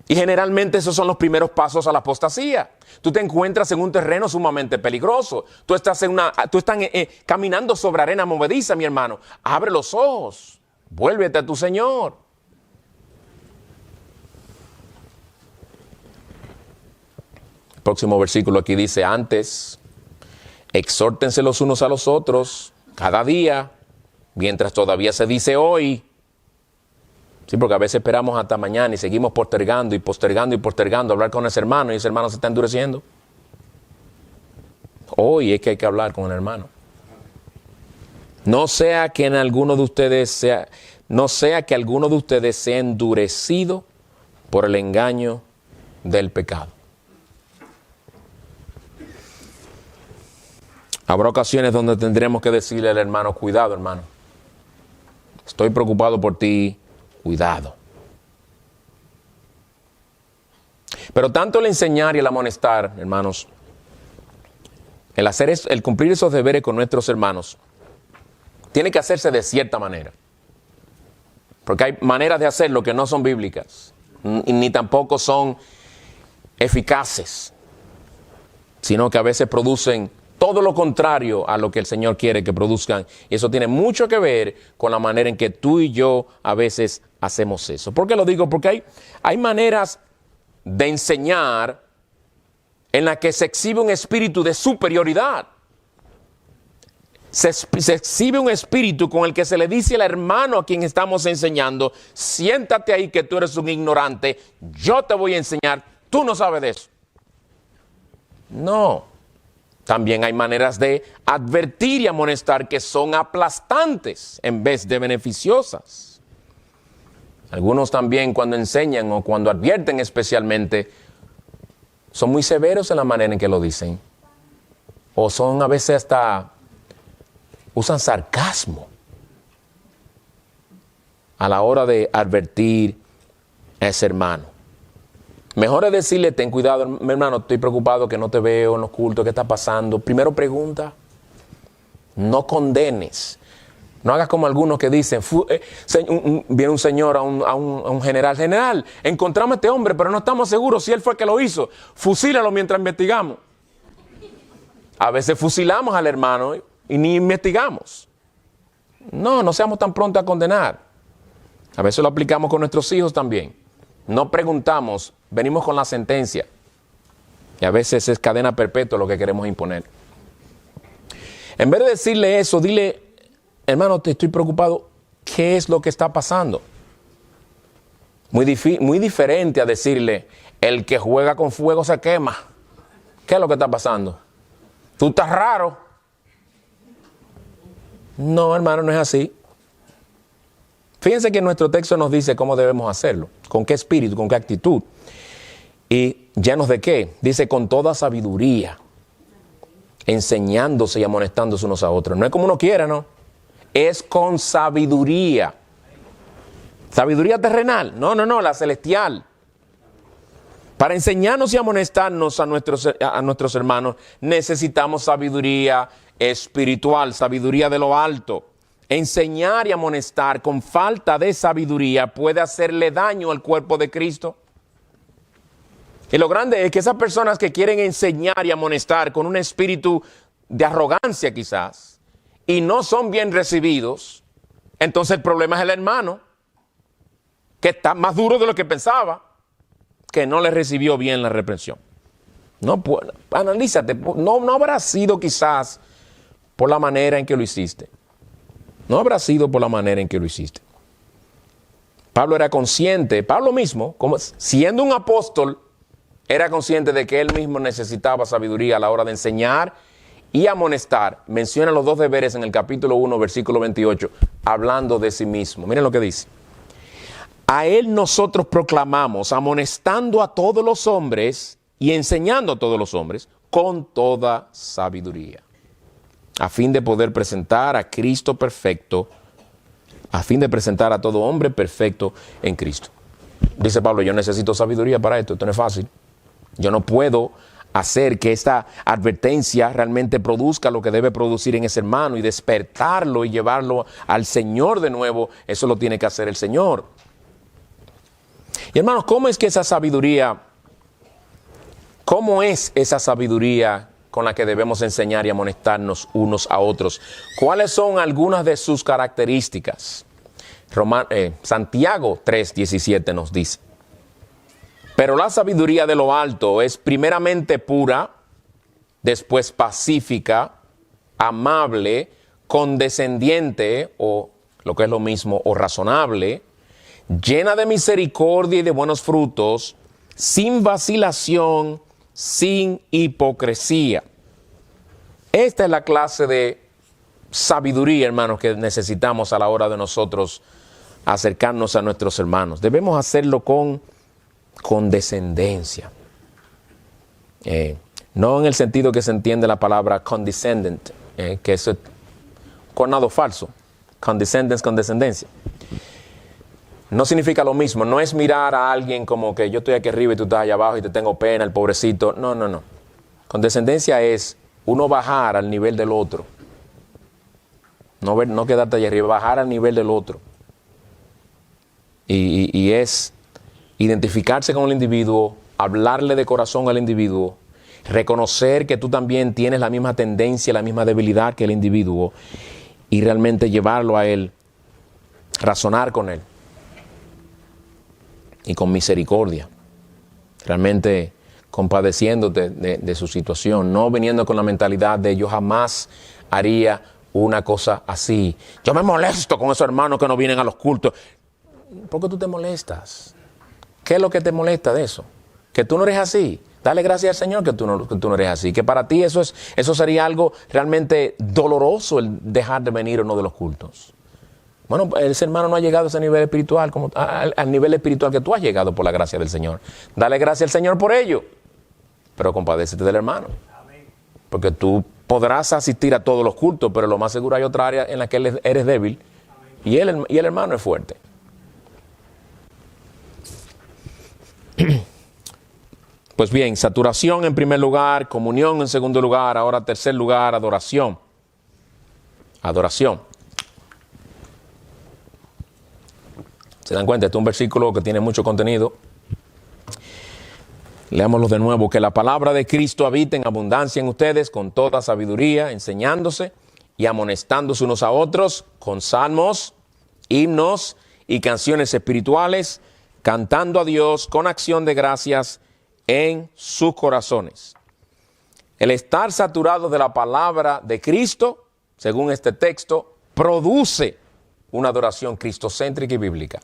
Y generalmente esos son los primeros pasos a la apostasía. Tú te encuentras en un terreno sumamente peligroso. Tú estás caminando sobre arena movediza, mi hermano. Abre los ojos. Vuélvete a tu Señor. próximo versículo aquí dice, antes, exhórtense los unos a los otros cada día, mientras todavía se dice hoy. Sí, porque a veces esperamos hasta mañana y seguimos postergando y postergando y postergando hablar con ese hermano y ese hermano se está endureciendo. Hoy es que hay que hablar con el hermano. No sea que alguno de ustedes sea endurecido por el engaño del pecado. Habrá ocasiones donde tendremos que decirle al hermano, cuidado hermano, estoy preocupado por ti, cuidado. Pero tanto el enseñar y el amonestar, hermanos, el cumplir esos deberes con nuestros hermanos, tiene que hacerse de cierta manera. Porque hay maneras de hacerlo que no son bíblicas, ni tampoco son eficaces, sino que a veces producen todo lo contrario a lo que el Señor quiere que produzcan. Y eso tiene mucho que ver con la manera en que tú y yo a veces hacemos eso. ¿Por qué lo digo? Porque hay maneras de enseñar en la que se exhibe un espíritu de superioridad. Se exhibe un espíritu con el que se le dice al hermano a quien estamos enseñando, siéntate ahí que tú eres un ignorante, yo te voy a enseñar, tú no sabes de eso. No. También hay maneras de advertir y amonestar que son aplastantes en vez de beneficiosas. Algunos también cuando enseñan o cuando advierten especialmente, son muy severos en la manera en que lo dicen. O son a veces hasta, usan sarcasmo a la hora de advertir a ese hermano. Mejor es decirle, ten cuidado, mi hermano, estoy preocupado que no te veo en los cultos, ¿qué está pasando? Primero pregunta, no condenes. No hagas como algunos que dicen, viene un señor a un general, encontramos a este hombre, pero no estamos seguros si él fue el que lo hizo. Fusílalo mientras investigamos. A veces fusilamos al hermano y ni investigamos. No seamos tan prontos a condenar. A veces lo aplicamos con nuestros hijos también. No preguntamos, venimos con la sentencia. Y a veces es cadena perpetua lo que queremos imponer. En vez de decirle eso, dile, hermano, te estoy preocupado, ¿qué es lo que está pasando? Muy diferente a decirle, el que juega con fuego se quema. ¿Qué es lo que está pasando? Tú estás raro. No, hermano, no es así. Fíjense que nuestro texto nos dice cómo debemos hacerlo, con qué espíritu, con qué actitud. ¿Y llenos de qué? Dice, con toda sabiduría, enseñándose y amonestándose unos a otros. No es como uno quiera, ¿no? Es con sabiduría. ¿Sabiduría terrenal? No, la celestial. Para enseñarnos y amonestarnos a nuestros hermanos, necesitamos sabiduría espiritual, sabiduría de lo alto. Enseñar y amonestar con falta de sabiduría puede hacerle daño al cuerpo de Cristo. Y lo grande es que esas personas que quieren enseñar y amonestar con un espíritu de arrogancia quizás, y no son bien recibidos, entonces el problema es el hermano, que está más duro de lo que pensaba, que no le recibió bien la reprensión. Analízate, no habrá sido quizás por la manera en que lo hiciste. No habrá sido por la manera en que lo hiciste. Pablo era consciente, Pablo mismo, como siendo un apóstol, era consciente de que él mismo necesitaba sabiduría a la hora de enseñar y amonestar. Menciona los dos deberes en el capítulo 1, versículo 28, hablando de sí mismo. Miren lo que dice. A él nosotros proclamamos, amonestando a todos los hombres y enseñando a todos los hombres con toda sabiduría, a fin de poder presentar a Cristo perfecto, a fin de presentar a todo hombre perfecto en Cristo. Dice Pablo, yo necesito sabiduría para esto no es fácil. Yo no puedo hacer que esta advertencia realmente produzca lo que debe producir en ese hermano y despertarlo y llevarlo al Señor de nuevo. Eso lo tiene que hacer el Señor. Y hermanos, ¿cómo es esa sabiduría con la que debemos enseñar y amonestarnos unos a otros? ¿Cuáles son algunas de sus características? Santiago 3:17 nos dice. Pero la sabiduría de lo alto es primeramente pura, después pacífica, amable, condescendiente, o lo que es lo mismo, o razonable, llena de misericordia y de buenos frutos, sin vacilación, sin hipocresía. Esta es la clase de sabiduría, hermanos, que necesitamos a la hora de nosotros acercarnos a nuestros hermanos. Debemos hacerlo con condescendencia. No en el sentido que se entiende la palabra condescendent, que eso es conado falso. Condescendence, condescendencia. No significa lo mismo. No es mirar a alguien como que yo estoy aquí arriba y tú estás allá abajo y te tengo pena, el pobrecito. No, no, no. Condescendencia es uno bajar al nivel del otro. No quedarte allá arriba, bajar al nivel del otro. Y es identificarse con el individuo, hablarle de corazón al individuo, reconocer que tú también tienes la misma tendencia, la misma debilidad que el individuo y realmente llevarlo a él, razonar con él y con misericordia, realmente compadeciéndote de su situación, no viniendo con la mentalidad de yo jamás haría una cosa así. Yo me molesto con esos hermanos que no vienen a los cultos. ¿Por qué tú te molestas? ¿Qué es lo que te molesta de eso? Que tú no eres así. Dale gracias al Señor que tú no eres así. Que para ti eso sería algo realmente doloroso, el dejar de venir o no de los cultos. Bueno, ese hermano no ha llegado a ese nivel espiritual, al nivel espiritual que tú has llegado por la gracia del Señor. Dale gracias al Señor por ello. Pero compadécete del hermano. Porque tú podrás asistir a todos los cultos, pero lo más seguro hay otra área en la que eres débil y el hermano es fuerte. Pues bien, saturación en primer lugar, comunión en segundo lugar, ahora tercer lugar, adoración. Adoración. ¿Se dan cuenta? Este es un versículo que tiene mucho contenido. Leámoslo de nuevo. Que la palabra de Cristo habite en abundancia en ustedes con toda sabiduría, enseñándose y amonestándose unos a otros con salmos, himnos y canciones espirituales, cantando a Dios con acción de gracias en sus corazones. El estar saturado de la palabra de Cristo, según este texto, produce una adoración cristocéntrica y bíblica.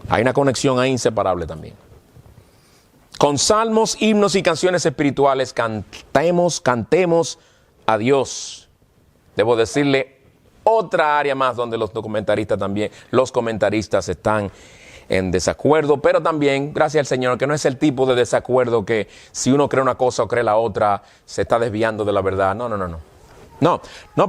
Hay una conexión ahí inseparable también. Con salmos, himnos y canciones espirituales cantemos a Dios. Debo decirle otra área más donde los comentaristas están en desacuerdo, pero también, gracias al Señor, que no es el tipo de desacuerdo que si uno cree una cosa o cree la otra, se está desviando de la verdad. No,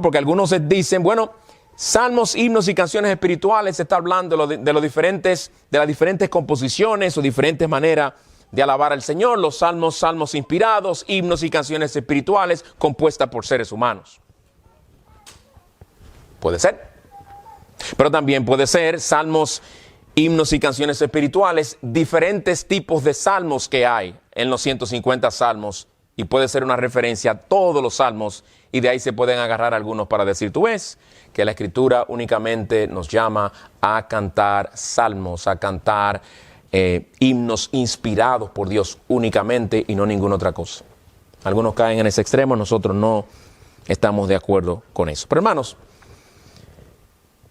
porque algunos dicen, bueno, salmos, himnos y canciones espirituales, se está hablando de las diferentes composiciones o diferentes maneras de alabar al Señor, los salmos inspirados, himnos y canciones espirituales compuestas por seres humanos. Puede ser. Pero también puede ser salmos, himnos y canciones espirituales, diferentes tipos de salmos que hay en los 150 salmos, y puede ser una referencia a todos los salmos, y de ahí se pueden agarrar algunos para decir, tú ves que la Escritura únicamente nos llama a cantar salmos, a cantar himnos inspirados por Dios únicamente y no ninguna otra cosa. Algunos caen en ese extremo, nosotros no estamos de acuerdo con eso. Pero hermanos,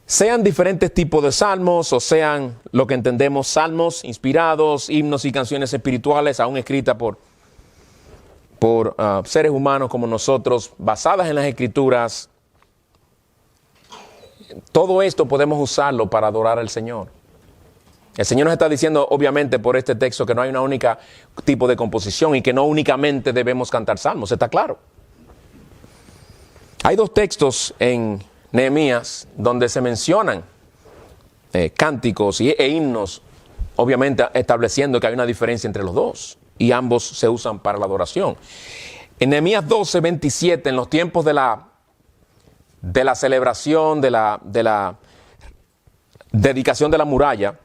sean diferentes tipos de salmos o sean lo que entendemos salmos inspirados, himnos y canciones espirituales, aún escritas por seres humanos como nosotros, basadas en las Escrituras, todo esto podemos usarlo para adorar al Señor. El Señor nos está diciendo, obviamente, por este texto, que no hay una única tipo de composición y que no únicamente debemos cantar salmos, está claro. Hay dos textos en Nehemías donde se mencionan cánticos e himnos, obviamente estableciendo que hay una diferencia entre los dos y ambos se usan para la adoración. En Nehemías 12:27, en los tiempos de la celebración, de la dedicación de la muralla,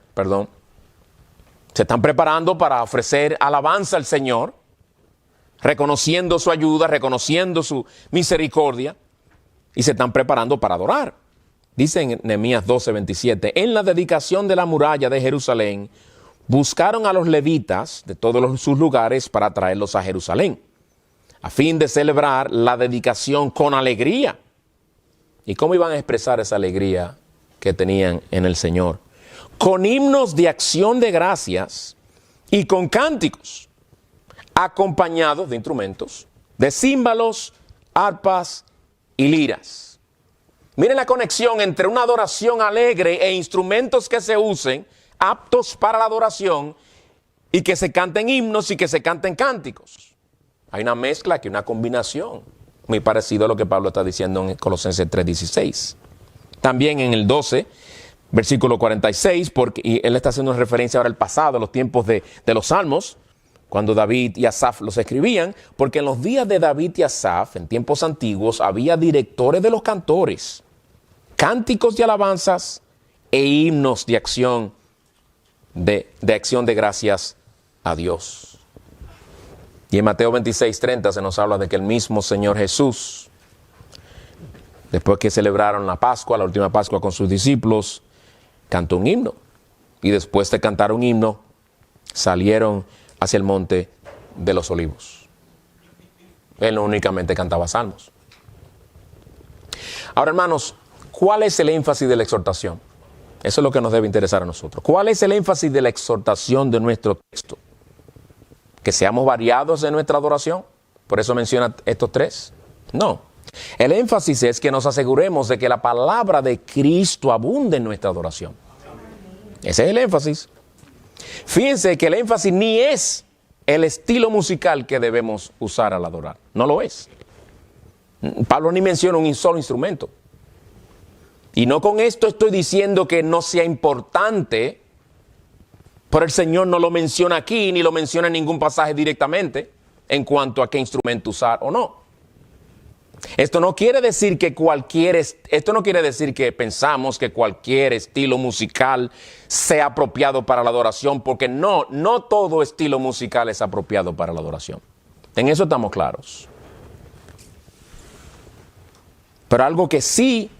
se están preparando para ofrecer alabanza al Señor, reconociendo su ayuda, reconociendo su misericordia, y se están preparando para adorar. Dice en Nehemías 12:27, en la dedicación de la muralla de Jerusalén, buscaron a los levitas de todos sus lugares para traerlos a Jerusalén, a fin de celebrar la dedicación con alegría. ¿Y cómo iban a expresar esa alegría que tenían en el Señor? Con himnos de acción de gracias y con cánticos, acompañados de instrumentos, de címbalos, arpas y liras. Miren la conexión entre una adoración alegre e instrumentos que se usen, aptos para la adoración, y que se canten himnos y que se canten cánticos. Hay una mezcla aquí, una combinación, muy parecido a lo que Pablo está diciendo en Colosenses 3:16. También en el 12, versículo 46, porque y él está haciendo una referencia ahora al pasado, a los tiempos de los salmos, cuando David y Asaf los escribían, porque en los días de David y Asaf, en tiempos antiguos, había directores de los cantores, cánticos de alabanzas e himnos de acción de gracias a Dios. Y en Mateo 26:30 se nos habla de que el mismo Señor Jesús, después que celebraron la Pascua, la última Pascua con sus discípulos, cantó un himno. Y después de cantar un himno, salieron hacia el monte de los olivos. Él no únicamente cantaba salmos. Ahora, hermanos, ¿cuál es el énfasis de la exhortación? Eso es lo que nos debe interesar a nosotros. ¿Cuál es el énfasis de la exhortación de nuestro texto? ¿Que seamos variados en nuestra adoración? ¿Por eso menciona estos tres? No. El énfasis es que nos aseguremos de que la palabra de Cristo abunde en nuestra adoración. Ese es el énfasis. Fíjense que el énfasis ni es el estilo musical que debemos usar al adorar. No lo es. Pablo ni menciona un solo instrumento. Y no con esto estoy diciendo que no sea importante, pero el Señor no lo menciona aquí, ni lo menciona en ningún pasaje directamente, en cuanto a qué instrumento usar o no. Esto no quiere decir que pensamos que cualquier estilo musical sea apropiado para la adoración, porque no todo estilo musical es apropiado para la adoración. En eso estamos claros. Pero algo que sí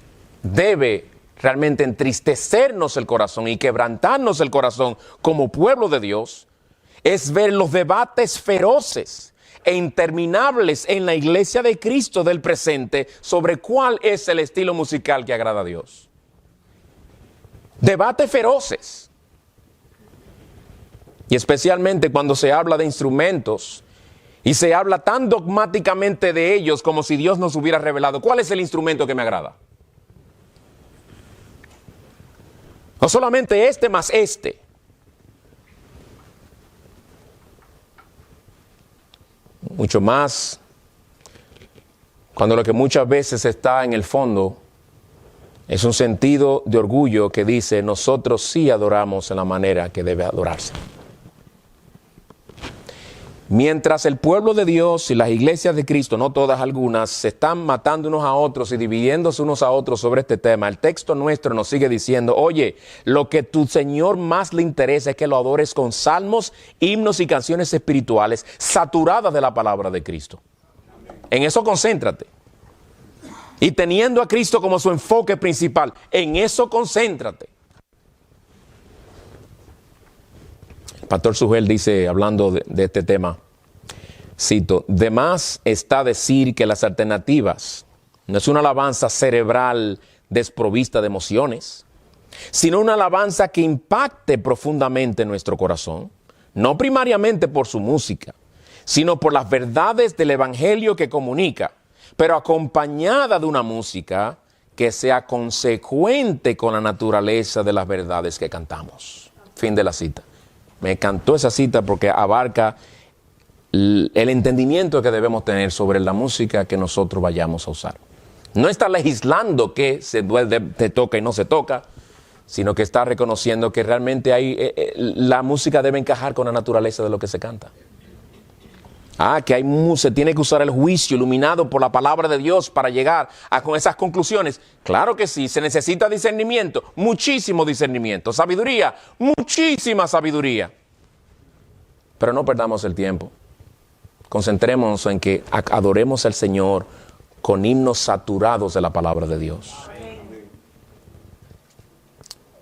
debe realmente entristecernos el corazón y quebrantarnos el corazón como pueblo de Dios es ver los debates feroces e interminables en la iglesia de Cristo del presente sobre cuál es el estilo musical que agrada a Dios. Debates feroces. Y especialmente cuando se habla de instrumentos y se habla tan dogmáticamente de ellos como si Dios nos hubiera revelado cuál es el instrumento que me agrada. No solamente este más este. Mucho más cuando lo que muchas veces está en el fondo es un sentido de orgullo que dice: nosotros sí adoramos en la manera que debe adorarse. Mientras el pueblo de Dios y las iglesias de Cristo, no todas, algunas, se están matando unos a otros y dividiéndose unos a otros sobre este tema, el texto nuestro nos sigue diciendo: oye, lo que tu Señor más le interesa es que lo adores con salmos, himnos y canciones espirituales saturadas de la palabra de Cristo. En eso concéntrate. Y teniendo a Cristo como su enfoque principal, en eso concéntrate. El pastor Sugel dice, hablando de este tema, cito: de más está decir que las alternativas no es una alabanza cerebral desprovista de emociones, sino una alabanza que impacte profundamente nuestro corazón, no primariamente por su música, sino por las verdades del evangelio que comunica, pero acompañada de una música que sea consecuente con la naturaleza de las verdades que cantamos. Fin de la cita. Me encantó esa cita porque abarca el entendimiento que debemos tener sobre la música que nosotros vayamos a usar. No está legislando que se toca y no se toca, sino que está reconociendo que realmente la música debe encajar con la naturaleza de lo que se canta. Se tiene que usar el juicio iluminado por la palabra de Dios para llegar con esas conclusiones. Claro que sí, se necesita discernimiento, muchísimo discernimiento, sabiduría, muchísima sabiduría. Pero no perdamos el tiempo. Concentrémonos en que adoremos al Señor con himnos saturados de la palabra de Dios.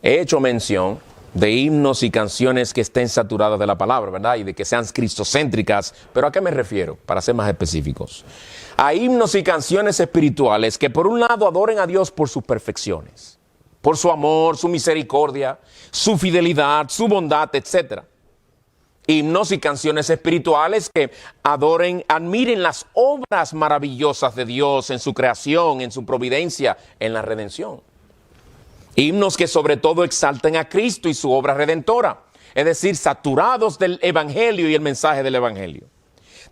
He hecho mención de himnos y canciones que estén saturadas de la palabra, ¿verdad? Y de que sean cristocéntricas. ¿Pero a qué me refiero? Para ser más específicos. A himnos y canciones espirituales que por un lado adoren a Dios por sus perfecciones, por su amor, su misericordia, su fidelidad, su bondad, etc. Himnos y canciones espirituales que admiren las obras maravillosas de Dios en su creación, en su providencia, en la redención. Himnos que sobre todo exalten a Cristo y su obra redentora, es decir, saturados del Evangelio y el mensaje del Evangelio.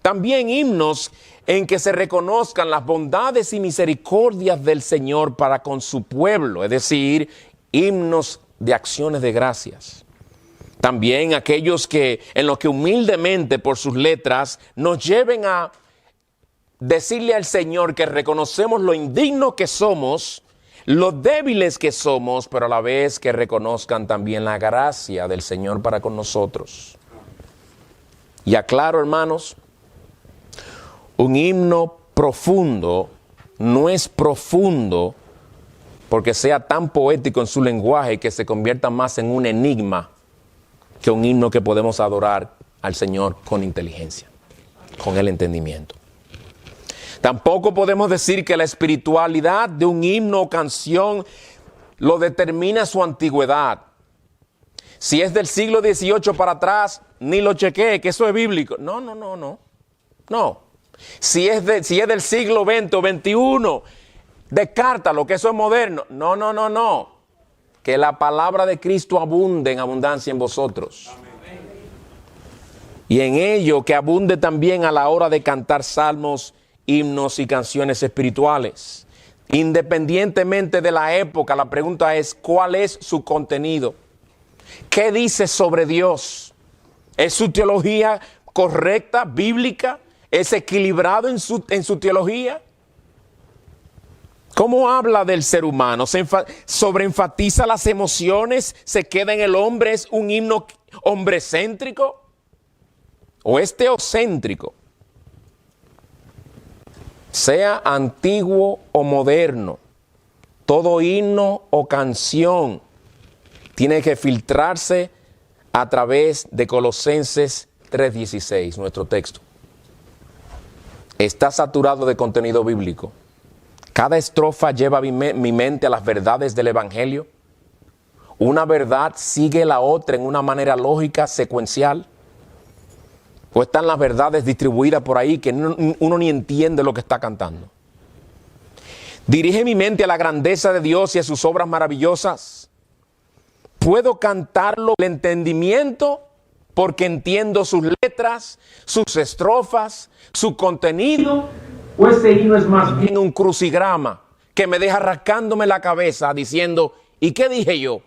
También himnos en que se reconozcan las bondades y misericordias del Señor para con su pueblo, es decir, himnos de acciones de gracias. También aquellos en los que humildemente por sus letras nos lleven a decirle al Señor que reconocemos lo indignos que somos, lo débiles que somos, pero a la vez que reconozcan también la gracia del Señor para con nosotros. Y aclaro, hermanos, un himno profundo no es profundo porque sea tan poético en su lenguaje que se convierta más en un enigma que un himno que podemos adorar al Señor con inteligencia, con el entendimiento. Tampoco podemos decir que la espiritualidad de un himno o canción lo determina su antigüedad. Si es del siglo XVIII para atrás, ni lo chequee, que eso es bíblico. No. Si es del siglo XX o XXI, descártalo, que eso es moderno. No. Que la palabra de Cristo abunde en abundancia en vosotros. Y en ello que abunde también a la hora de cantar salmos, himnos y canciones espirituales. Independientemente de la época, la pregunta es, ¿cuál es su contenido? ¿Qué dice sobre Dios? ¿Es su teología correcta, bíblica? ¿Es equilibrado en su teología? ¿Cómo habla del ser humano? ¿Se sobreenfatiza las emociones? ¿Se queda en el hombre? ¿Es un himno hombrecéntrico? ¿O es teocéntrico? Sea antiguo o moderno, todo himno o canción tiene que filtrarse a través de Colosenses 3:16, nuestro texto. Está saturado de contenido bíblico. Cada estrofa lleva mi mente a las verdades del Evangelio. Una verdad sigue la otra en una manera lógica, secuencial. O están las verdades distribuidas por ahí que uno ni entiende lo que está cantando. Dirige mi mente a la grandeza de Dios y a sus obras maravillosas. Puedo cantarlo con el entendimiento porque entiendo sus letras, sus estrofas, su contenido. O ese himno es más bien un crucigrama que me deja rascándome la cabeza diciendo, ¿y qué dije yo?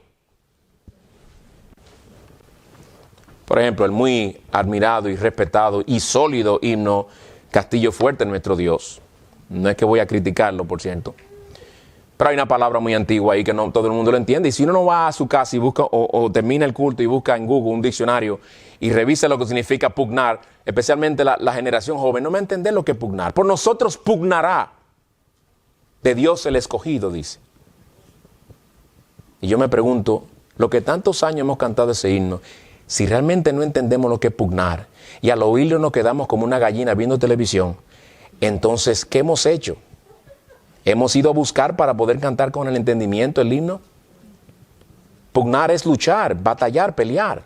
Por ejemplo, el muy admirado y respetado y sólido himno Castillo Fuerte, nuestro Dios. No es que voy a criticarlo, por cierto. Pero hay una palabra muy antigua ahí que no todo el mundo lo entiende. Y si uno no va a su casa y busca, o termina el culto y busca en Google un diccionario y revisa lo que significa pugnar, especialmente la generación joven, no me entiende lo que es pugnar. Por nosotros pugnará de Dios el escogido, dice. Y yo me pregunto, lo que tantos años hemos cantado ese himno, si realmente no entendemos lo que es pugnar y al oírlo nos quedamos como una gallina viendo televisión, entonces, ¿qué hemos hecho? ¿Hemos ido a buscar para poder cantar con el entendimiento el himno? Pugnar es luchar, batallar, pelear.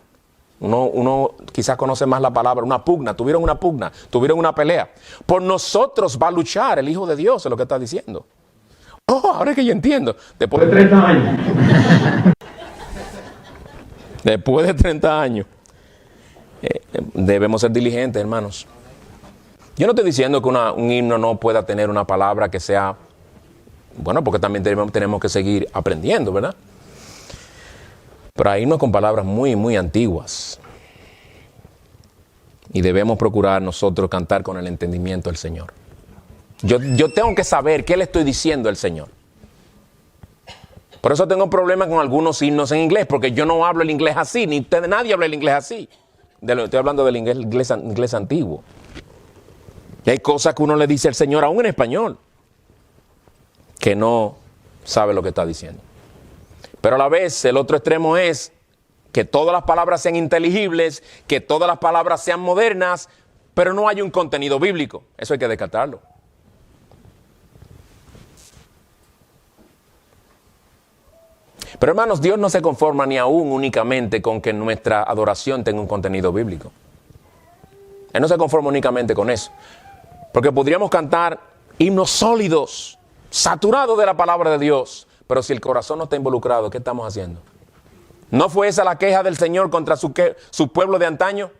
Uno quizás conoce más la palabra, una pugna, tuvieron una pelea. Por nosotros va a luchar el Hijo de Dios, es lo que está diciendo. Oh, ahora es que yo entiendo. Después de 30 años. Después de 30 años. Debemos ser diligentes, hermanos. Yo no estoy diciendo que un himno no pueda tener una palabra que sea, bueno, porque también tenemos que seguir aprendiendo, ¿verdad? Pero hay himnos con palabras muy, muy antiguas. Y debemos procurar nosotros cantar con el entendimiento del Señor. Yo tengo que saber qué le estoy diciendo al Señor. Por eso tengo problemas con algunos himnos en inglés, porque yo no hablo el inglés así, nadie habla el inglés así. Estoy hablando del inglés antiguo. Y hay cosas que uno le dice al Señor, aún en español, que no sabe lo que está diciendo. Pero a la vez, el otro extremo es que todas las palabras sean inteligibles, que todas las palabras sean modernas, pero no hay un contenido bíblico. Eso hay que descartarlo. Pero hermanos, Dios no se conforma ni aún únicamente con que nuestra adoración tenga un contenido bíblico. Él no se conforma únicamente con eso. Porque podríamos cantar himnos sólidos, saturados de la palabra de Dios, pero si el corazón no está involucrado, ¿qué estamos haciendo? ¿No fue esa la queja del Señor contra su pueblo de antaño?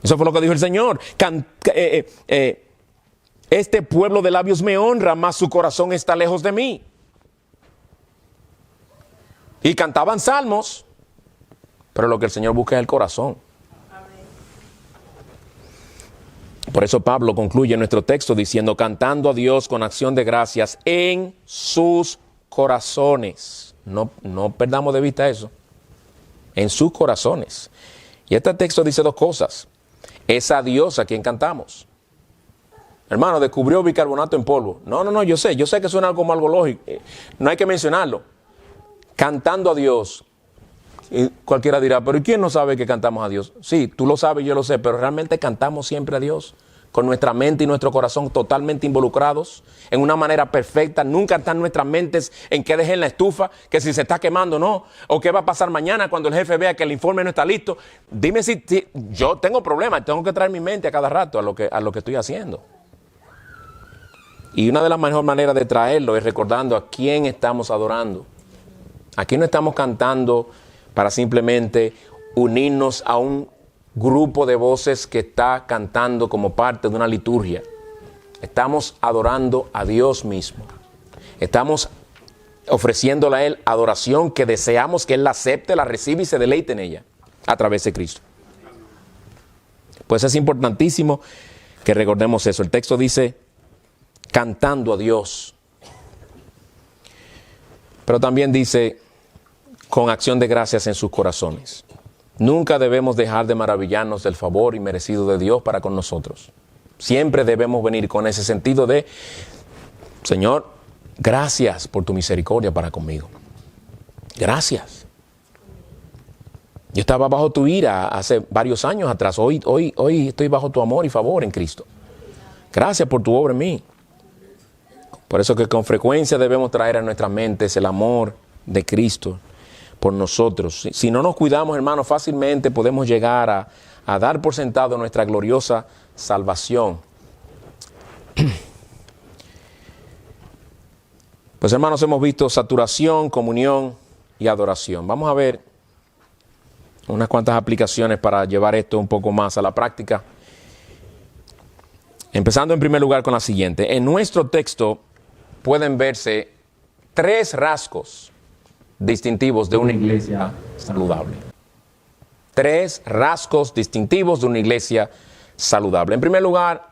Eso fue lo que dijo el Señor. Este pueblo de labios me honra, mas su corazón está lejos de mí. Y cantaban salmos, pero lo que el Señor busca es el corazón. Por eso Pablo concluye nuestro texto diciendo, cantando a Dios con acción de gracias en sus corazones. No perdamos de vista eso. En sus corazones. Y este texto dice dos cosas. Es a Dios a quien cantamos. Hermano, descubrió bicarbonato en polvo. No, yo sé que suena como algo lógico. No hay que mencionarlo. Cantando a Dios. Y cualquiera dirá, pero ¿y quién no sabe que cantamos a Dios? Sí, tú lo sabes, yo lo sé, pero realmente cantamos siempre a Dios. Con nuestra mente y nuestro corazón totalmente involucrados. En una manera perfecta. Nunca están nuestras mentes en que dejen la estufa. Que si se está quemando, no. O qué va a pasar mañana cuando el jefe vea que el informe no está listo. Dime si yo tengo problemas. Tengo que traer mi mente a cada rato a lo que estoy haciendo. Y una de las mejores maneras de traerlo es recordando a quién estamos adorando. Aquí no estamos cantando para simplemente unirnos a un grupo de voces que está cantando como parte de una liturgia. Estamos adorando a Dios mismo. Estamos ofreciéndole a Él adoración que deseamos que Él la acepte, la reciba y se deleite en ella a través de Cristo. Pues es importantísimo que recordemos eso. El texto dice, cantando a Dios. Pero también dice, con acción de gracias en sus corazones. Nunca debemos dejar de maravillarnos del favor inmerecido de Dios para con nosotros. Siempre debemos venir con ese sentido de, Señor, gracias por tu misericordia para conmigo. Gracias. Yo estaba bajo tu ira hace varios años atrás. Hoy estoy bajo tu amor y favor en Cristo. Gracias por tu obra en mí. Por eso que con frecuencia debemos traer a nuestras mentes el amor de Cristo por nosotros. Si no nos cuidamos, hermanos, fácilmente podemos llegar a dar por sentado nuestra gloriosa salvación. Pues hermanos, hemos visto saturación, comunión y adoración. Vamos a ver unas cuantas aplicaciones para llevar esto un poco más a la práctica. Empezando en primer lugar con la siguiente. En nuestro texto pueden verse 3 rasgos distintivos de una iglesia saludable. 3 rasgos distintivos de una iglesia saludable. En primer lugar,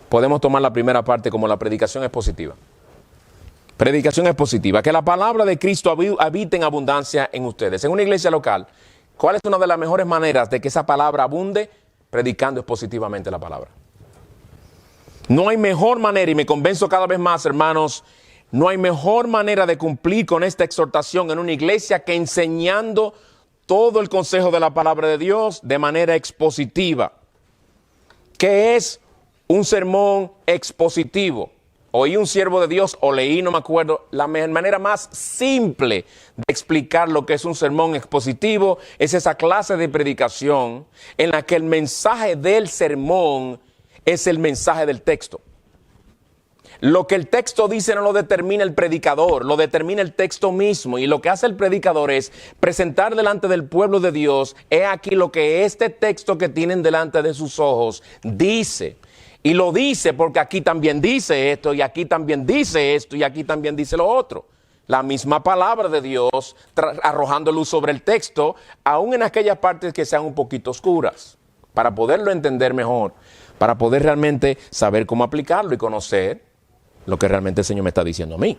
podemos tomar la primera parte como la predicación expositiva. Predicación expositiva, que la palabra de Cristo habite en abundancia en ustedes. En una iglesia local, ¿cuál es una de las mejores maneras de que esa palabra abunde? Predicando expositivamente la palabra. No hay mejor manera, y me convenzo cada vez más, hermanos, no hay mejor manera de cumplir con esta exhortación en una iglesia que enseñando todo el consejo de la palabra de Dios de manera expositiva. ¿Qué es un sermón expositivo? Oí un siervo de Dios o leí, no me acuerdo, la manera más simple de explicar lo que es un sermón expositivo es esa clase de predicación en la que el mensaje del sermón es el mensaje del texto. Lo que el texto dice no lo determina el predicador, lo determina el texto mismo. Y lo que hace el predicador es presentar delante del pueblo de Dios, he aquí lo que este texto que tienen delante de sus ojos dice. Y lo dice porque aquí también dice esto, y aquí también dice esto, y aquí también dice lo otro. La misma palabra de Dios arrojando luz sobre el texto, aún en aquellas partes que sean un poquito oscuras, para poderlo entender mejor, para poder realmente saber cómo aplicarlo y conocer lo que realmente el Señor me está diciendo a mí.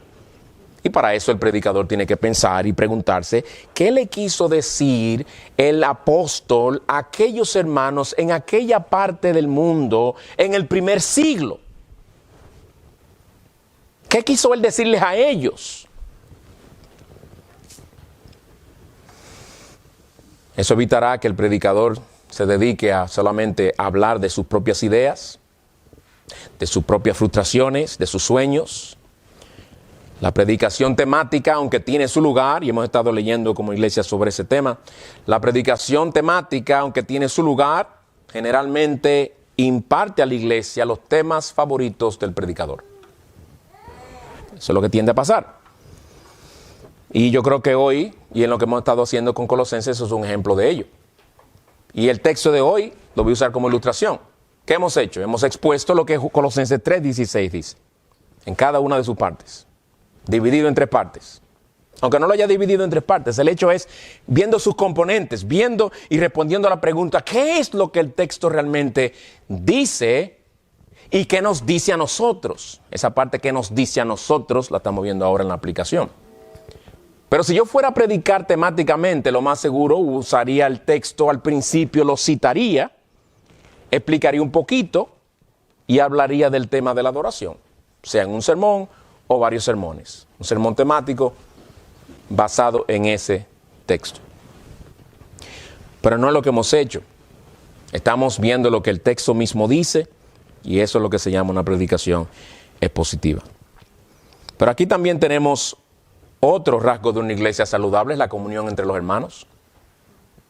Y para eso el predicador tiene que pensar y preguntarse, ¿qué le quiso decir el apóstol a aquellos hermanos en aquella parte del mundo en el primer siglo? ¿Qué quiso él decirles a ellos? Eso evitará que el predicador se dedique a solamente hablar de sus propias ideas, de sus propias frustraciones, de sus sueños. La predicación temática, aunque tiene su lugar, y hemos estado leyendo como iglesia sobre ese tema, la predicación temática, aunque tiene su lugar, generalmente imparte a la iglesia los temas favoritos del predicador. Eso es lo que tiende a pasar. Y yo creo que hoy, y en lo que hemos estado haciendo con Colosenses, eso es un ejemplo de ello. Y el texto de hoy lo voy a usar como ilustración. ¿Qué hemos hecho? Hemos expuesto lo que Colosenses 3:16 dice, en cada una de sus partes, dividido en 3 partes. Aunque no lo haya dividido en 3 partes, el hecho es viendo sus componentes, viendo y respondiendo a la pregunta, ¿qué es lo que el texto realmente dice y qué nos dice a nosotros? Esa parte que nos dice a nosotros la estamos viendo ahora en la aplicación. Pero si yo fuera a predicar temáticamente, lo más seguro usaría el texto al principio, lo citaría, explicaría un poquito y hablaría del tema de la adoración, sea en un sermón o varios sermones. Un sermón temático basado en ese texto. Pero no es lo que hemos hecho. Estamos viendo lo que el texto mismo dice y eso es lo que se llama una predicación expositiva. Pero aquí también tenemos otro rasgo de una iglesia saludable, es la comunión entre los hermanos.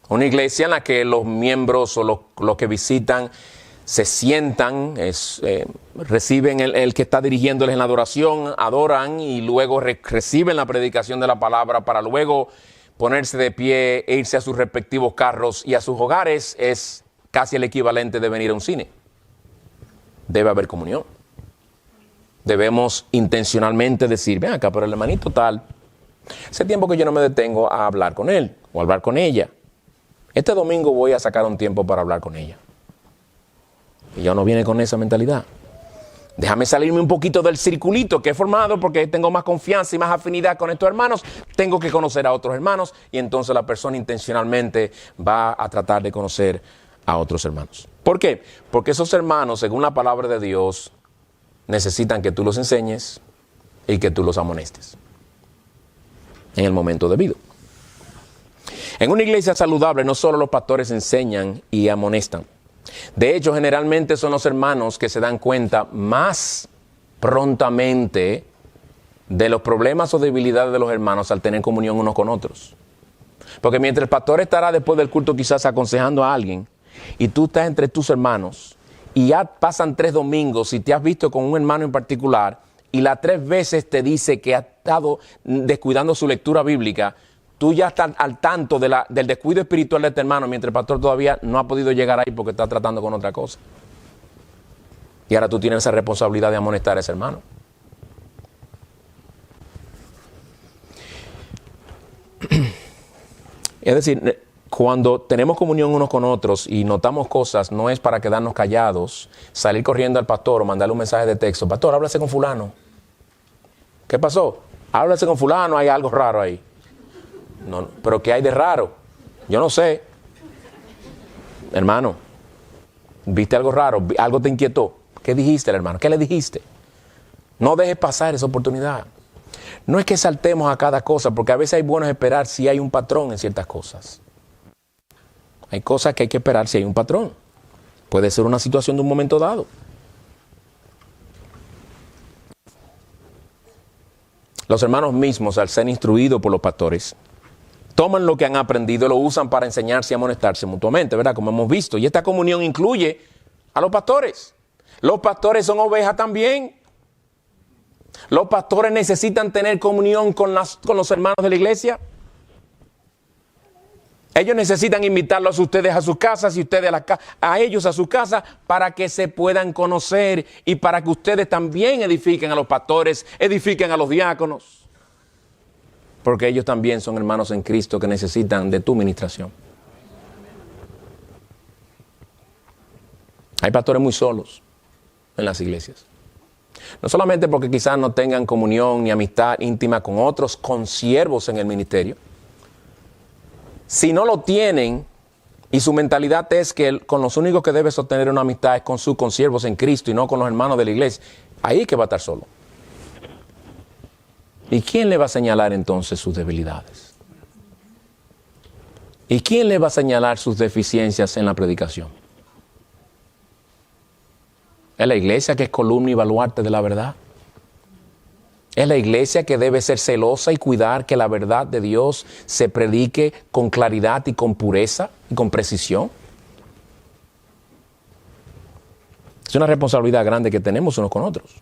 Una iglesia en la que los miembros o los que visitan se sientan, reciben el que está dirigiéndoles en la adoración, adoran y luego reciben la predicación de la palabra para luego ponerse de pie e irse a sus respectivos carros y a sus hogares. Es casi el equivalente de venir a un cine. Debe haber comunión. Debemos intencionalmente decir, ven acá, pero el hermanito tal, hace tiempo que yo no me detengo a hablar con él o a hablar con ella. Este domingo voy a sacar un tiempo para hablar con ella. Y yo no viene con esa mentalidad. Déjame salirme un poquito del circulito que he formado porque tengo más confianza y más afinidad con estos hermanos. Tengo que conocer a otros hermanos y entonces la persona intencionalmente va a tratar de conocer a otros hermanos. ¿Por qué? Porque esos hermanos, según la palabra de Dios, necesitan que tú los enseñes y que tú los amonestes en el momento debido. En una iglesia saludable no solo los pastores enseñan y amonestan. De hecho, generalmente son los hermanos que se dan cuenta más prontamente de los problemas o debilidades de los hermanos al tener comunión unos con otros. Porque mientras el pastor estará después del culto quizás aconsejando a alguien y tú estás entre tus hermanos y ya pasan 3 domingos y te has visto con un hermano en particular y las 3 veces te dice que ha estado descuidando su lectura bíblica, tú ya estás al tanto del descuido espiritual de este hermano, mientras el pastor todavía no ha podido llegar ahí porque está tratando con otra cosa. Y ahora tú tienes esa responsabilidad de amonestar a ese hermano. Es decir, cuando tenemos comunión unos con otros y notamos cosas, no es para quedarnos callados, salir corriendo al pastor o mandarle un mensaje de texto. Pastor, háblase con fulano. ¿Qué pasó? Háblase con fulano, hay algo raro ahí. No, pero ¿qué hay de raro? Yo no sé. Hermano, ¿viste algo raro? ¿Algo te inquietó? ¿Qué dijiste, hermano? ¿Qué le dijiste? No dejes pasar esa oportunidad. No es que saltemos a cada cosa, porque a veces hay bueno esperar si hay un patrón en ciertas cosas. Hay cosas que hay que esperar si hay un patrón. Puede ser una situación de un momento dado. Los hermanos mismos, al ser instruidos por los pastores, toman lo que han aprendido y lo usan para enseñarse y amonestarse mutuamente, ¿verdad? Como hemos visto. Y esta comunión incluye a los pastores. Los pastores son ovejas también. Los pastores necesitan tener comunión con los hermanos de la iglesia. Ellos necesitan invitarlos a ustedes a sus casas y ustedes a ellos a su casa para que se puedan conocer y para que ustedes también edifiquen a los pastores, edifiquen a los diáconos. Porque ellos también son hermanos en Cristo que necesitan de tu ministración. Hay pastores muy solos en las iglesias. No solamente porque quizás no tengan comunión ni amistad íntima con otros consiervos en el ministerio. Si no lo tienen y su mentalidad es que con los únicos que debe sostener una amistad es con sus consiervos en Cristo y no con los hermanos de la iglesia, ahí que va a estar solo. ¿Y quién le va a señalar entonces sus debilidades? ¿Y quién le va a señalar sus deficiencias en la predicación? ¿Es la iglesia que es columna y baluarte de la verdad? ¿Es la iglesia que debe ser celosa y cuidar que la verdad de Dios se predique con claridad y con pureza y con precisión? Es una responsabilidad grande que tenemos unos con otros.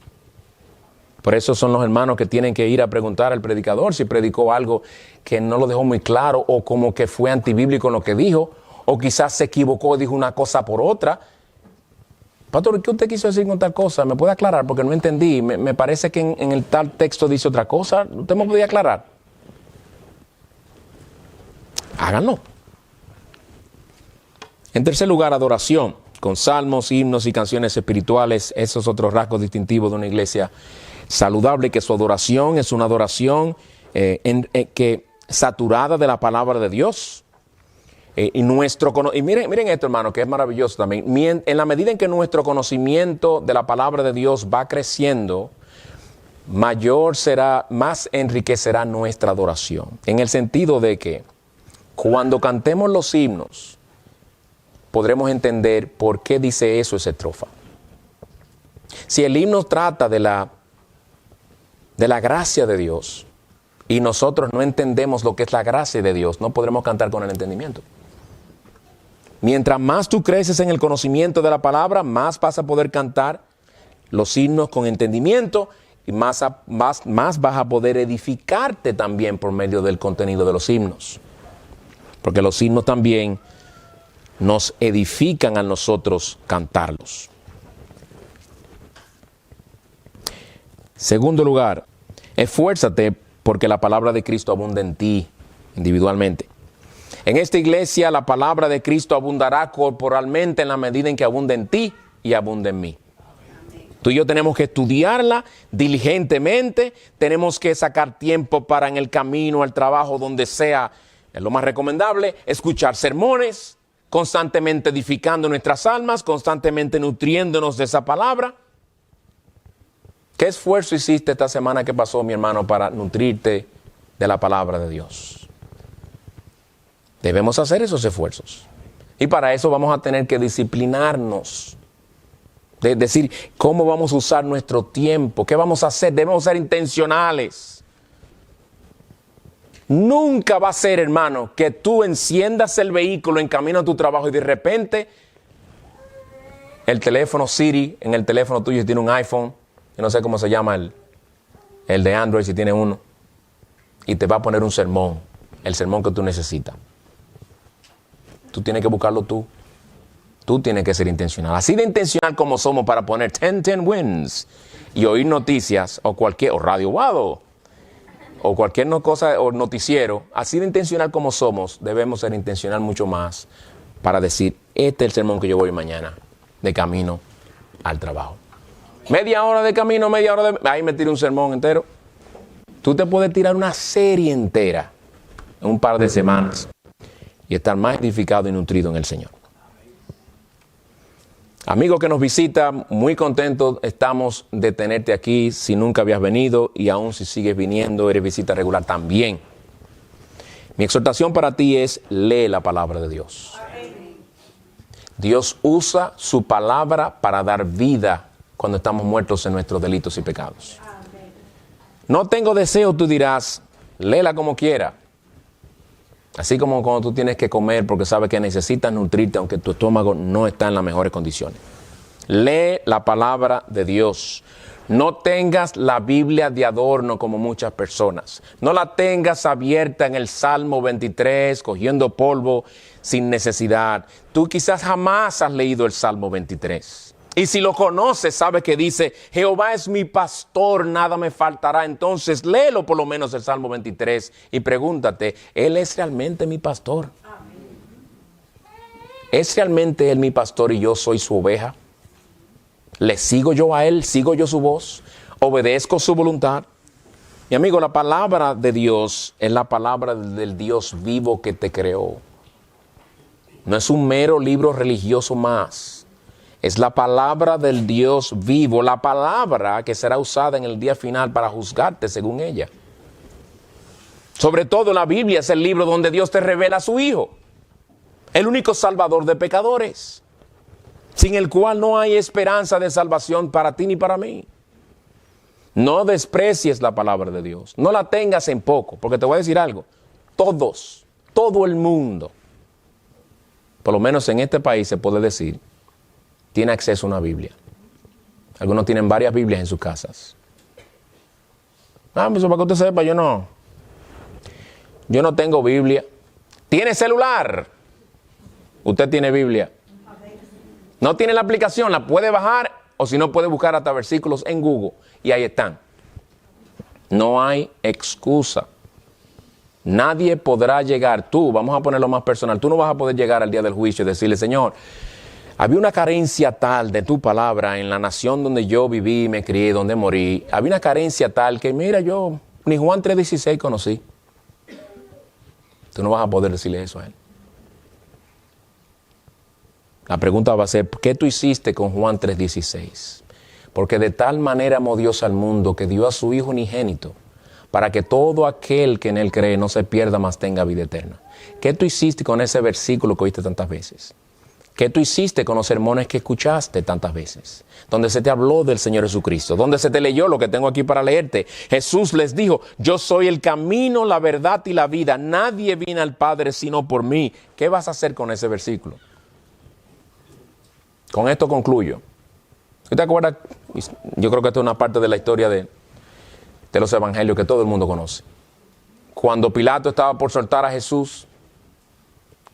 Por eso son los hermanos que tienen que ir a preguntar al predicador si predicó algo que no lo dejó muy claro o como que fue antibíblico en lo que dijo, o quizás se equivocó y dijo una cosa por otra. Pastor, ¿qué usted quiso decir con tal cosa? ¿Me puede aclarar? Porque no entendí. Me parece que en el tal texto dice otra cosa. ¿Usted me podía aclarar? Háganlo. En tercer lugar, adoración, con salmos, himnos y canciones espirituales. Esos otros rasgos distintivos de una iglesia saludable, que su adoración es una adoración que saturada de la palabra de Dios. Y miren esto, hermano, que es maravilloso también. En la medida en que nuestro conocimiento de la palabra de Dios va creciendo, más enriquecerá nuestra adoración. En el sentido de que cuando cantemos los himnos, podremos entender por qué dice eso esa estrofa. Si el himno trata de la gracia de Dios y nosotros no entendemos lo que es la gracia de Dios, no podremos cantar con el entendimiento. Mientras más tú creces en el conocimiento de la palabra, más vas a poder cantar los himnos con entendimiento y más vas a poder edificarte también por medio del contenido de los himnos. Porque los himnos también nos edifican a nosotros cantarlos. Segundo lugar, esfuérzate porque la palabra de Cristo abunda en ti individualmente. En esta iglesia la palabra de Cristo abundará corporalmente en la medida en que abunde en ti y abunde en mí. Tú y yo tenemos que estudiarla diligentemente, tenemos que sacar tiempo para en el camino, al trabajo, donde sea, es lo más recomendable, escuchar sermones, constantemente edificando nuestras almas, constantemente nutriéndonos de esa palabra. ¿Qué esfuerzo hiciste esta semana que pasó, mi hermano, para nutrirte de la palabra de Dios? Debemos hacer esos esfuerzos. Y para eso vamos a tener que disciplinarnos. De decir, ¿cómo vamos a usar nuestro tiempo? ¿Qué vamos a hacer? Debemos ser intencionales. Nunca va a ser, hermano, que tú enciendas el vehículo en camino a tu trabajo y de repente el teléfono Siri, en el teléfono tuyo, si tiene un iPhone, yo no sé cómo se llama el de Android si tiene uno, y te va a poner un sermón, el sermón que tú necesitas. Tú tienes que buscarlo tú. Tú tienes que ser intencional. Así de intencional como somos para poner 10 wins y oír noticias o Radio Guado o cualquier cosa o noticiero, así de intencional como somos, debemos ser intencional mucho más para decir, este es el sermón que yo voy mañana de camino al trabajo. Media hora de camino, ahí me tiro un sermón entero. Tú te puedes tirar una serie entera en un par de semanas y estar más edificado y nutrido en el Señor. Amigo que nos visita, muy contentos estamos de tenerte aquí. Si nunca habías venido y aún si sigues viniendo, eres visita regular también. Mi exhortación para ti es, lee la palabra de Dios. Dios usa su palabra para dar vida cuando estamos muertos en nuestros delitos y pecados. No tengo deseo, tú dirás, léela como quiera. Así como cuando tú tienes que comer porque sabes que necesitas nutrirte aunque tu estómago no está en las mejores condiciones. Lee la palabra de Dios. No tengas la Biblia de adorno como muchas personas. No la tengas abierta en el Salmo 23, cogiendo polvo sin necesidad. Tú quizás jamás has leído el Salmo 23. Y si lo conoces, sabes que dice, Jehová es mi pastor, nada me faltará. Entonces, léelo por lo menos el Salmo 23 y pregúntate, ¿Él es realmente mi pastor? ¿Es realmente Él mi pastor y yo soy su oveja? ¿Le sigo yo a Él? ¿Sigo yo su voz? ¿Obedezco su voluntad? Mi amigo, la palabra de Dios es la palabra del Dios vivo que te creó. No es un mero libro religioso más. Es la palabra del Dios vivo, la palabra que será usada en el día final para juzgarte según ella. Sobre todo la Biblia es el libro donde Dios te revela a su Hijo. el único salvador de pecadores, sin el cual no hay esperanza de salvación para ti ni para mí. No desprecies la palabra de Dios, no la tengas en poco, porque te voy a decir algo, todo el mundo, por lo menos en este país se puede decir, tiene acceso a una Biblia. Algunos tienen varias Biblias en sus casas. Pues para que usted sepa, yo no tengo Biblia. ¿Tiene celular? Usted tiene Biblia. No tiene la aplicación, la puede bajar o si no puede buscar hasta versículos en Google y ahí están. No hay excusa. Nadie podrá llegar, vamos a ponerlo más personal, tú no vas a poder llegar al día del juicio y decirle, Señor, había una carencia tal de tu palabra en la nación donde yo viví, me crié, donde morí. Había una carencia tal que, mira, yo ni Juan 3:16 conocí. Tú no vas a poder decirle eso a él. La pregunta va a ser, ¿qué tú hiciste con Juan 3:16? Porque de tal manera amó Dios al mundo que dio a su Hijo unigénito para que todo aquel que en él cree no se pierda, mas tenga vida eterna. ¿Qué tú hiciste con ese versículo que oíste tantas veces? ¿Qué tú hiciste con los sermones que escuchaste tantas veces? Donde se te habló del Señor Jesucristo, donde se te leyó lo que tengo aquí para leerte. Jesús les dijo, yo soy el camino, la verdad y la vida. Nadie viene al Padre sino por mí. ¿Qué vas a hacer con ese versículo? Con esto concluyo. ¿Te acuerdas? Yo creo que esta es una parte de la historia de los evangelios que todo el mundo conoce. Cuando Pilato estaba por soltar a Jesús,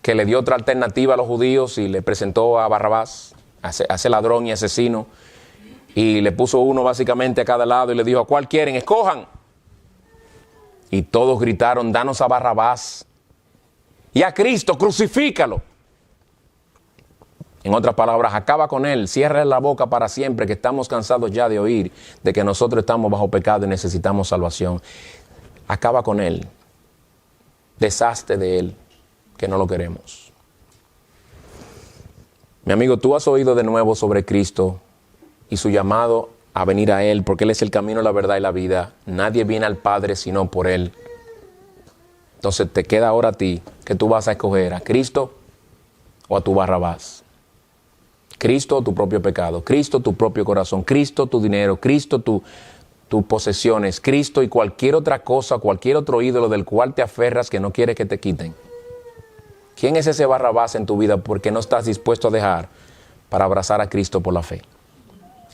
que le dio otra alternativa a los judíos y le presentó a Barrabás, a ese ladrón y asesino, y le puso uno básicamente a cada lado y le dijo, ¿a cuál quieren? Escojan. Y todos gritaron, danos a Barrabás y a Cristo, crucifícalo. En otras palabras, acaba con él, cierra la boca para siempre, que estamos cansados ya de oír de que nosotros estamos bajo pecado y necesitamos salvación. Acaba con él, deshazte de él, que no lo queremos. Mi amigo, tú has oído de nuevo sobre Cristo y su llamado a venir a Él, porque Él es el camino, la verdad y la vida. Nadie viene al Padre sino por Él. Entonces te queda ahora a ti que tú vas a escoger a Cristo o a tu Barrabás. Cristo, tu propio pecado. Cristo, tu propio corazón. Cristo, tu dinero. Cristo, tus posesiones. Cristo y cualquier otra cosa, cualquier otro ídolo del cual te aferras que no quieres que te quiten. ¿Quién es ese Barrabás en tu vida porque no estás dispuesto a dejar para abrazar a Cristo por la fe?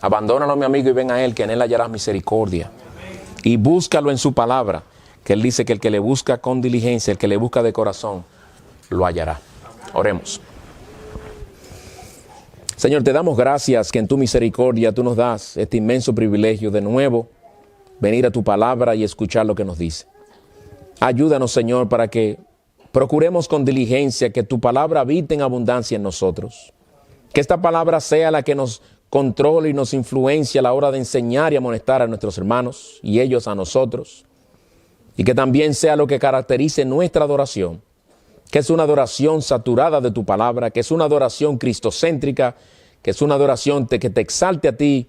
Abandónalo, mi amigo, y ven a Él, que en Él hallarás misericordia. Y búscalo en su palabra, que Él dice que el que le busca con diligencia, el que le busca de corazón, lo hallará. Oremos. Señor, te damos gracias que en tu misericordia tú nos das este inmenso privilegio de nuevo venir a tu palabra y escuchar lo que nos dice. Ayúdanos, Señor, para que procuremos con diligencia que tu palabra habite en abundancia en nosotros. Que esta palabra sea la que nos controle y nos influencie a la hora de enseñar y amonestar a nuestros hermanos y ellos a nosotros. Y que también sea lo que caracterice nuestra adoración, que es una adoración saturada de tu palabra, que es una adoración cristocéntrica, que es una adoración que te exalte a ti,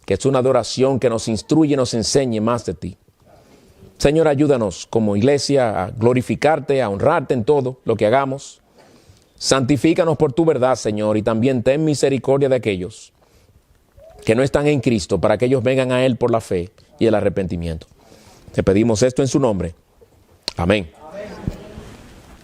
que es una adoración que nos instruye y nos enseñe más de ti. Señor, ayúdanos como iglesia a glorificarte, a honrarte en todo lo que hagamos. Santifícanos por tu verdad, Señor, y también ten misericordia de aquellos que no están en Cristo, para que ellos vengan a Él por la fe y el arrepentimiento. Te pedimos esto en su nombre. Amén.